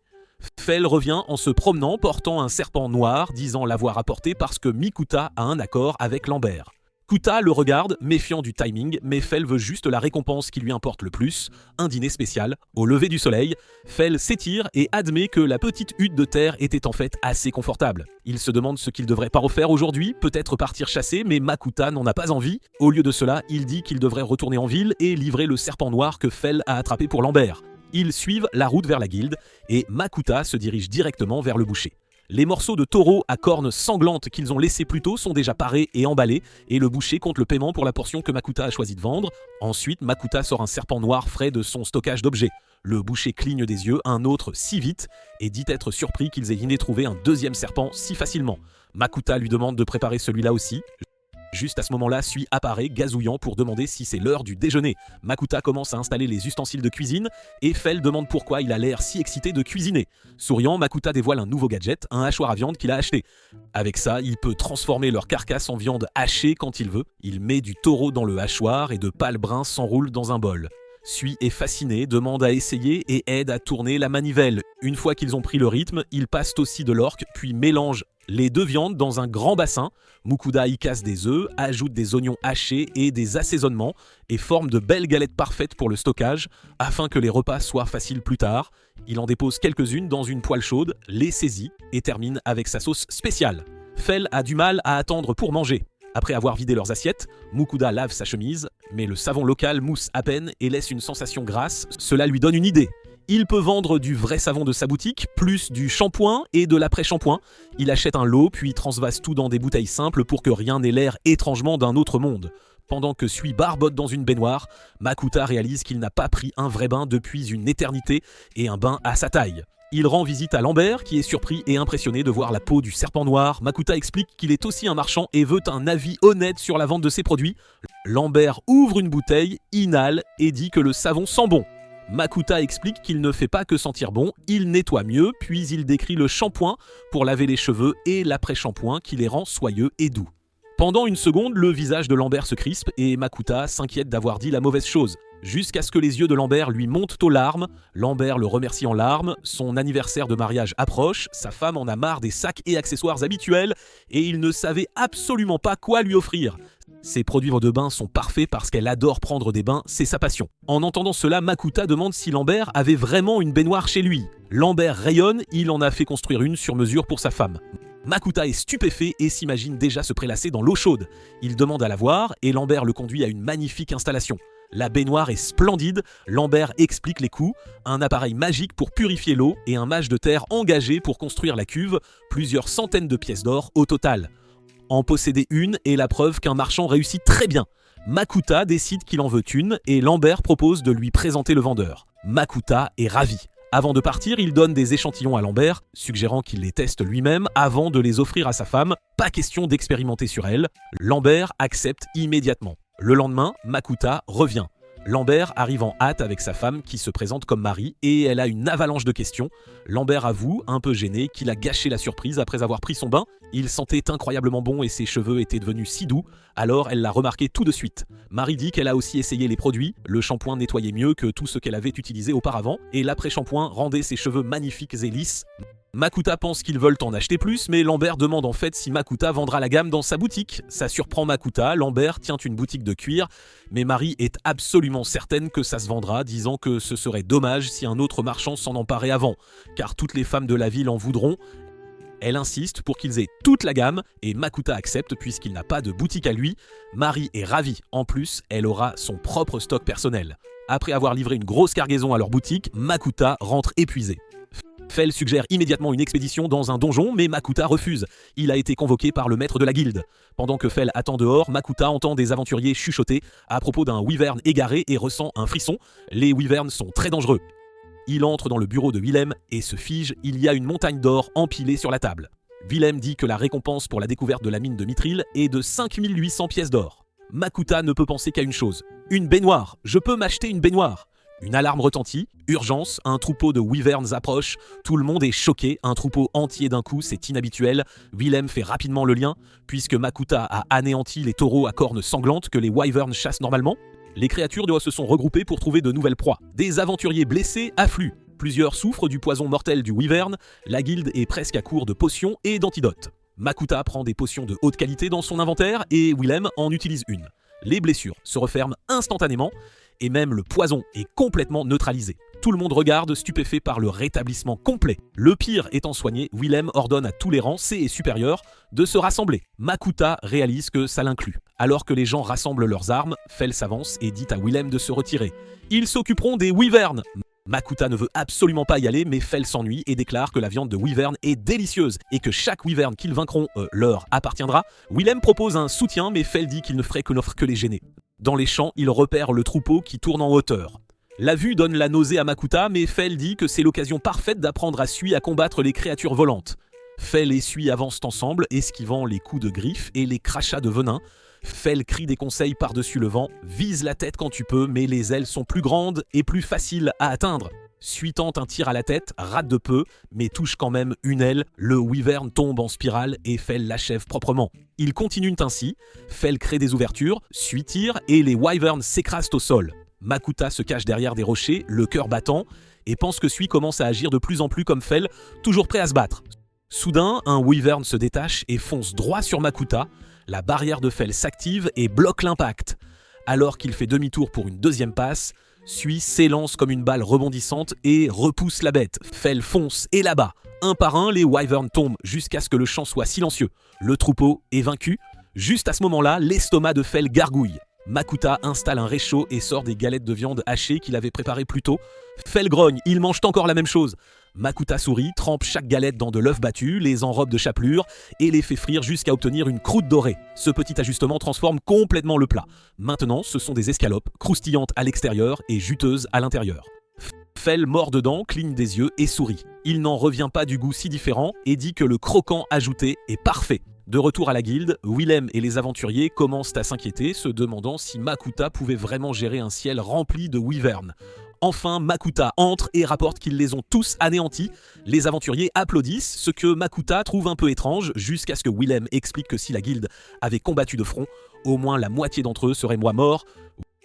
Fel revient en se promenant portant un serpent noir, disant l'avoir apporté parce que Mikuta a un accord avec Lambert. Kuta le regarde, méfiant du timing, mais Fel veut juste la récompense qui lui importe le plus, un dîner spécial. Au lever du soleil, Fel s'étire et admet que la petite hutte de terre était en fait assez confortable. Il se demande ce qu'il devrait pas refaire aujourd'hui, peut-être partir chasser, mais Makuta n'en a pas envie. Au lieu de cela, il dit qu'il devrait retourner en ville et livrer le serpent noir que Fel a attrapé pour Lambert. Ils suivent la route vers la guilde et Makuta se dirige directement vers le boucher. Les morceaux de taureau à cornes sanglantes qu'ils ont laissés plus tôt sont déjà parés et emballés et le boucher compte le paiement pour la portion que Makuta a choisi de vendre. Ensuite, Makuta sort un serpent noir frais de son stockage d'objets. Le boucher cligne des yeux, un autre si vite, et dit être surpris qu'ils aient iné trouvé un deuxième serpent si facilement. Makuta lui demande de préparer celui-là aussi. Juste à ce moment-là, Sui apparaît, gazouillant pour demander si c'est l'heure du déjeuner. Makuta commence à installer les ustensiles de cuisine et Fel demande pourquoi il a l'air si excité de cuisiner. Souriant, Makuta dévoile un nouveau gadget, un hachoir à viande qu'il a acheté. Avec ça, il peut transformer leur carcasse en viande hachée quand il veut. Il met du taureau dans le hachoir et de pâle brun s'enroule dans un bol. Sui est fasciné, demande à essayer et aide à tourner la manivelle. Une fois qu'ils ont pris le rythme, ils passent aussi de l'orque, puis mélangent les deux viandes dans un grand bassin. Mukuda y casse des œufs, ajoute des oignons hachés et des assaisonnements et forme de belles galettes parfaites pour le stockage afin que les repas soient faciles plus tard. Il en dépose quelques-unes dans une poêle chaude, les saisit et termine avec sa sauce spéciale. Fel a du mal à attendre pour manger. Après avoir vidé leurs assiettes, Mukuda lave sa chemise, mais le savon local mousse à peine et laisse une sensation grasse. Cela lui donne une idée. Il peut vendre du vrai savon de sa boutique, plus du shampoing et de l'après-shampoing. Il achète un lot, puis transvase tout dans des bouteilles simples pour que rien n'ait l'air étrangement d'un autre monde. Pendant que Sui barbote dans une baignoire, Makuta réalise qu'il n'a pas pris un vrai bain depuis une éternité et un bain à sa taille. Il rend visite à Lambert, qui est surpris et impressionné de voir la peau du serpent noir. Makuta explique qu'il est aussi un marchand et veut un avis honnête sur la vente de ses produits. Lambert ouvre une bouteille, inhale et dit que le savon sent bon. Makuta explique qu'il ne fait pas que sentir bon, il nettoie mieux, puis il décrit le shampoing pour laver les cheveux et l'après-shampoing qui les rend soyeux et doux. Pendant une seconde, le visage de Lambert se crispe et Makuta s'inquiète d'avoir dit la mauvaise chose. Jusqu'à ce que les yeux de Lambert lui montent aux larmes. Lambert le remercie en larmes, son anniversaire de mariage approche, sa femme en a marre des sacs et accessoires habituels et il ne savait absolument pas quoi lui offrir. Ses produits de bain sont parfaits parce qu'elle adore prendre des bains, c'est sa passion. En entendant cela, Makuta demande si Lambert avait vraiment une baignoire chez lui. Lambert rayonne, il en a fait construire une sur mesure pour sa femme. Makuta est stupéfait et s'imagine déjà se prélasser dans l'eau chaude. Il demande à la voir et Lambert le conduit à une magnifique installation. La baignoire est splendide, Lambert explique les coûts, un appareil magique pour purifier l'eau et un mage de terre engagé pour construire la cuve, plusieurs centaines de pièces d'or au total. En posséder une est la preuve qu'un marchand réussit très bien. Makuta décide qu'il en veut une et Lambert propose de lui présenter le vendeur. Makuta est ravi. Avant de partir, il donne des échantillons à Lambert, suggérant qu'il les teste lui-même avant de les offrir à sa femme. Pas question d'expérimenter sur elle. Lambert accepte immédiatement. Le lendemain, Makuta revient. Lambert arrive en hâte avec sa femme qui se présente comme Marie et elle a une avalanche de questions. Lambert avoue, un peu gêné, qu'il a gâché la surprise après avoir pris son bain. Il sentait incroyablement bon et ses cheveux étaient devenus si doux, alors elle l'a remarqué tout de suite. Marie dit qu'elle a aussi essayé les produits, le shampoing nettoyait mieux que tout ce qu'elle avait utilisé auparavant et l'après-shampoing rendait ses cheveux magnifiques et lisses. Makuta pense qu'ils veulent en acheter plus, mais Lambert demande en fait si Makuta vendra la gamme dans sa boutique. Ça surprend Makuta, Lambert tient une boutique de cuir, mais Marie est absolument certaine que ça se vendra, disant que ce serait dommage si un autre marchand s'en emparait avant, car toutes les femmes de la ville en voudront. Elle insiste pour qu'ils aient toute la gamme, et Makuta accepte puisqu'il n'a pas de boutique à lui. Marie est ravie, en plus, elle aura son propre stock personnel. Après avoir livré une grosse cargaison à leur boutique, Makuta rentre épuisé. Fel suggère immédiatement une expédition dans un donjon, mais Makuta refuse. Il a été convoqué par le maître de la guilde. Pendant que Fel attend dehors, Makuta entend des aventuriers chuchoter à propos d'un wyvern égaré et ressent un frisson. Les wyverns sont très dangereux. Il entre dans le bureau de Willem et se fige, il y a une montagne d'or empilée sur la table. Willem dit que la récompense pour la découverte de la mine de Mithril est de 5800 pièces d'or. Makuta ne peut penser qu'à une chose. Une baignoire, je peux m'acheter une baignoire. Une alarme retentit, urgence, un troupeau de wyverns approche, tout le monde est choqué, un troupeau entier d'un coup, c'est inhabituel. Willem fait rapidement le lien, puisque Makuta a anéanti les taureaux à cornes sanglantes que les wyverns chassent normalement. Les créatures se sont regroupées pour trouver de nouvelles proies. Des aventuriers blessés affluent. Plusieurs souffrent du poison mortel du wyvern, la guilde est presque à court de potions et d'antidotes. Makuta prend des potions de haute qualité dans son inventaire et Willem en utilise une. Les blessures se referment instantanément et même le poison est complètement neutralisé. Tout le monde regarde, stupéfait par le rétablissement complet. Le pire étant soigné, Willem ordonne à tous les rangs, C et supérieurs, de se rassembler. Makuta réalise que ça l'inclut. Alors que les gens rassemblent leurs armes, Fell s'avance et dit à Willem de se retirer. Ils s'occuperont des wyverns. Makuta ne veut absolument pas y aller, mais Fell s'ennuie et déclare que la viande de wyvern est délicieuse et que chaque wyvern qu'ils vaincront leur appartiendra. Willem propose un soutien, mais Fell dit qu'il ne ferait que les gêner. Dans les champs, il repère le troupeau qui tourne en hauteur. La vue donne la nausée à Makuta, mais Fell dit que c'est l'occasion parfaite d'apprendre à Sui à combattre les créatures volantes. Fell et Sui avancent ensemble, esquivant les coups de griffes et les crachats de venin. Fell crie des conseils par-dessus le vent, vise la tête quand tu peux, mais les ailes sont plus grandes et plus faciles à atteindre. Sui tente un tir à la tête, rate de peu, mais touche quand même une aile, le wyvern tombe en spirale et Fell l'achève proprement. Ils continuent ainsi, Fell crée des ouvertures, Sui tire et les wyverns s'écrasent au sol. Makuta se cache derrière des rochers, le cœur battant, et pense que Sui commence à agir de plus en plus comme Fell, toujours prêt à se battre. Soudain, un wyvern se détache et fonce droit sur Makuta. La barrière de Fell s'active et bloque l'impact. Alors qu'il fait demi-tour pour une deuxième passe, Sui s'élance comme une balle rebondissante et repousse la bête. Fell fonce et là-bas. Un par un, les wyverns tombent jusqu'à ce que le champ soit silencieux. Le troupeau est vaincu. Juste à ce moment-là, l'estomac de Fell gargouille. Makuta installe un réchaud et sort des galettes de viande hachées qu'il avait préparées plus tôt. Fell grogne, ils mangent encore la même chose. Makuta sourit, trempe chaque galette dans de l'œuf battu, les enrobe de chapelure et les fait frire jusqu'à obtenir une croûte dorée. Ce petit ajustement transforme complètement le plat. Maintenant, ce sont des escalopes, croustillantes à l'extérieur et juteuses à l'intérieur. Fell mord dedans, cligne des yeux et sourit. Il n'en revient pas du goût si différent et dit que le croquant ajouté est parfait. De retour à la guilde, Willem et les aventuriers commencent à s'inquiéter, se demandant si Makuta pouvait vraiment gérer un ciel rempli de wyverns. Enfin, Makuta entre et rapporte qu'ils les ont tous anéantis. Les aventuriers applaudissent, ce que Makuta trouve un peu étrange, jusqu'à ce que Willem explique que si la guilde avait combattu de front, au moins la moitié d'entre eux seraient morts.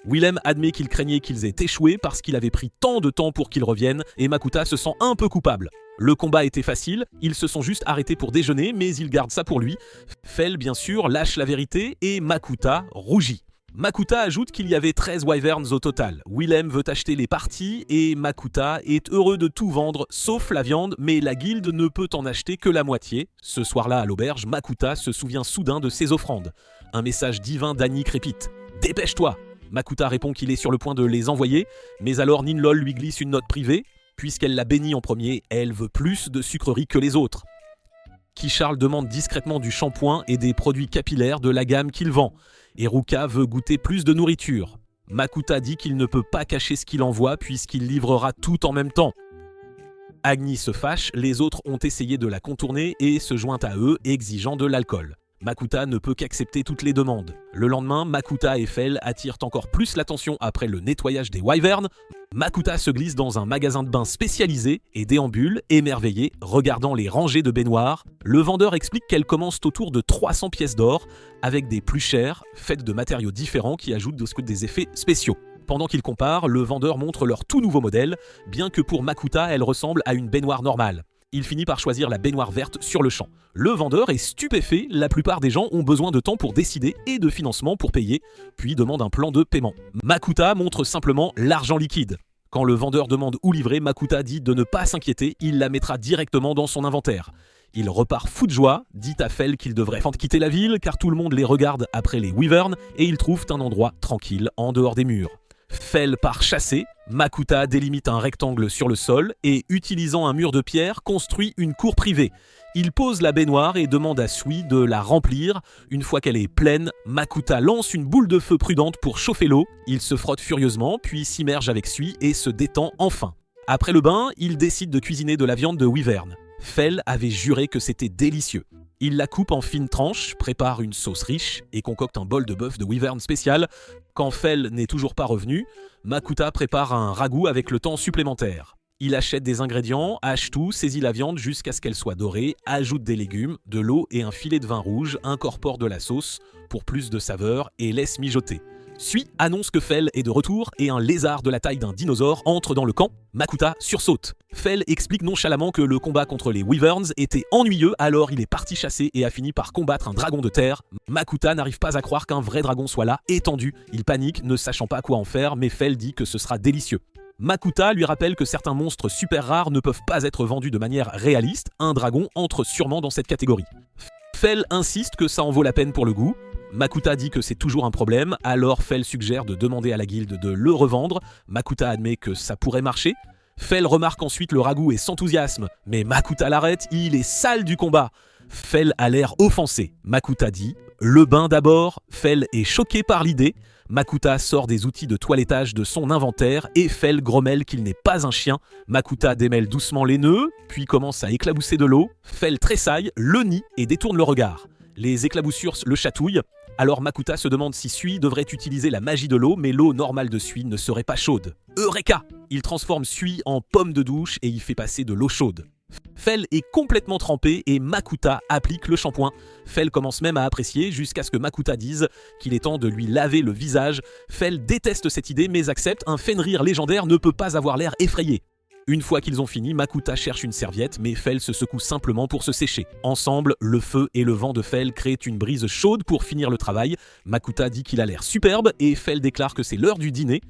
Willem admet qu'il craignait qu'ils aient échoué parce qu'il avait pris tant de temps pour qu'ils reviennent, et Makuta se sent un peu coupable. Le combat était facile, ils se sont juste arrêtés pour déjeuner, mais il garde ça pour lui. Fell, bien sûr, lâche la vérité, et Makuta rougit. Makuta ajoute qu'il y avait 13 wyverns au total. Willem veut acheter les parties et Makuta est heureux de tout vendre sauf la viande, mais la guilde ne peut en acheter que la moitié. Ce soir-là à l'auberge, Makuta se souvient soudain de ses offrandes. Un message divin d'Annie crépite. « Dépêche-toi !» Makuta répond qu'il est sur le point de les envoyer, mais alors Ninlol lui glisse une note privée. Puisqu'elle l'a béni en premier, elle veut plus de sucreries que les autres. Kisharl demande discrètement du shampoing et des produits capillaires de la gamme qu'il vend. Et Ruka veut goûter plus de nourriture. Makuta dit qu'il ne peut pas cacher ce qu'il envoie puisqu'il livrera tout en même temps. Agni se fâche, les autres ont essayé de la contourner et se joint à eux, exigeant de l'alcool. Makuta ne peut qu'accepter toutes les demandes. Le lendemain, Makuta et Fell attirent encore plus l'attention après le nettoyage des wyverns. Makuta se glisse dans un magasin de bain spécialisé et déambule, émerveillé, regardant les rangées de baignoires. Le vendeur explique qu'elles commencent autour de 300 pièces d'or, avec des plus chères, faites de matériaux différents qui ajoutent des effets spéciaux. Pendant qu'ils comparent, le vendeur montre leur tout nouveau modèle, bien que pour Makuta, elle ressemble à une baignoire normale. Il finit par choisir la baignoire verte sur le champ. Le vendeur est stupéfait, la plupart des gens ont besoin de temps pour décider et de financement pour payer, puis demande un plan de paiement. Makuta montre simplement l'argent liquide. Quand le vendeur demande où livrer, Makuta dit de ne pas s'inquiéter, il la mettra directement dans son inventaire. Il repart fou de joie, dit à Fell qu'il devrait quitter la ville car tout le monde les regarde après les wyverns et ils trouvent un endroit tranquille en dehors des murs. Fell part chasser, Makuta délimite un rectangle sur le sol et, utilisant un mur de pierre, construit une cour privée. Il pose la baignoire et demande à Sui de la remplir. Une fois qu'elle est pleine, Makuta lance une boule de feu prudente pour chauffer l'eau. Il se frotte furieusement, puis s'immerge avec Sui et se détend enfin. Après le bain, il décide de cuisiner de la viande de wyvern. Fell avait juré que c'était délicieux. Il la coupe en fines tranches, prépare une sauce riche et concocte un bol de bœuf de wyvern spécial. Quand Fell n'est toujours pas revenu, Makuta prépare un ragoût avec le temps supplémentaire. Il achète des ingrédients, hache tout, saisit la viande jusqu'à ce qu'elle soit dorée, ajoute des légumes, de l'eau et un filet de vin rouge, incorpore de la sauce pour plus de saveur et laisse mijoter. Sui annonce que Fell est de retour et un lézard de la taille d'un dinosaure entre dans le camp. Makuta sursaute. Fell explique nonchalamment que le combat contre les Wyverns était ennuyeux, alors il est parti chasser et a fini par combattre un dragon de terre. Makuta n'arrive pas à croire qu'un vrai dragon soit là, étendu. Il panique, ne sachant pas quoi en faire, mais Fell dit que ce sera délicieux. Makuta lui rappelle que certains monstres super rares ne peuvent pas être vendus de manière réaliste. Un dragon entre sûrement dans cette catégorie. Fell insiste que ça en vaut la peine pour le goût. Makuta dit que c'est toujours un problème, alors Fell suggère de demander à la guilde de le revendre. Makuta admet que ça pourrait marcher. Fell remarque ensuite le ragoût et s'enthousiasme, mais Makuta l'arrête, il est sale du combat. Fell a l'air offensé. Makuta dit « Le bain d'abord ». Fell est choqué par l'idée. Makuta sort des outils de toilettage de son inventaire et Fell grommelle qu'il n'est pas un chien. Makuta démêle doucement les nœuds, puis commence à éclabousser de l'eau. Fell tressaille, le nie et détourne le regard. Les éclaboussures le chatouillent. Alors Makuta se demande si Sui devrait utiliser la magie de l'eau, mais l'eau normale de Sui ne serait pas chaude. Eureka! Il transforme Sui en pomme de douche et y fait passer de l'eau chaude. Fell est complètement trempé et Makuta applique le shampoing. Fell commence même à apprécier jusqu'à ce que Makuta dise qu'il est temps de lui laver le visage. Fell déteste cette idée mais accepte, un Fenrir légendaire ne peut pas avoir l'air effrayé. Une fois qu'ils ont fini, Makuta cherche une serviette, mais Fell se secoue simplement pour se sécher. Ensemble, le feu et le vent de Fell créent une brise chaude pour finir le travail. Makuta dit qu'il a l'air superbe et Fell déclare que c'est l'heure du dîner.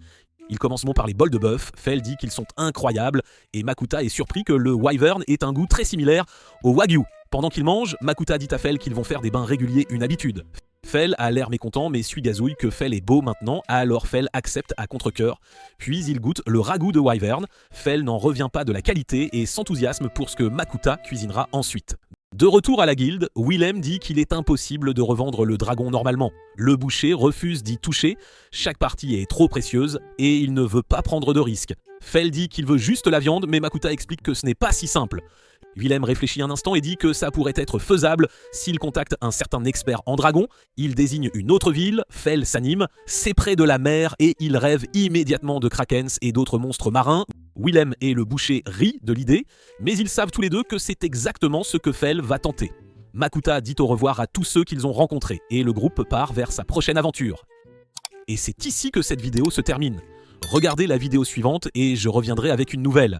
Ils commencent par les bols de bœuf, Fell dit qu'ils sont incroyables et Makuta est surpris que le wyvern ait un goût très similaire au wagyu. Pendant qu'ils mangent, Makuta dit à Fell qu'ils vont faire des bains réguliers une habitude. Fell a l'air mécontent mais Sui gazouille que Fell est beau maintenant, alors Fell accepte à contre-cœur. Puis il goûte le ragoût de wyvern. Fell n'en revient pas de la qualité et s'enthousiasme pour ce que Makuta cuisinera ensuite. De retour à la guilde, Willem dit qu'il est impossible de revendre le dragon normalement. Le boucher refuse d'y toucher, chaque partie est trop précieuse et il ne veut pas prendre de risques. Fell dit qu'il veut juste la viande mais Makuta explique que ce n'est pas si simple. Willem réfléchit un instant et dit que ça pourrait être faisable s'il contacte un certain expert en dragon. Il désigne une autre ville, Fell s'anime, c'est près de la mer et il rêve immédiatement de krakens et d'autres monstres marins. Willem et le boucher rient de l'idée, mais ils savent tous les deux que c'est exactement ce que Fell va tenter. Makuta dit au revoir à tous ceux qu'ils ont rencontrés et le groupe part vers sa prochaine aventure. Et c'est ici que cette vidéo se termine. Regardez la vidéo suivante et je reviendrai avec une nouvelle.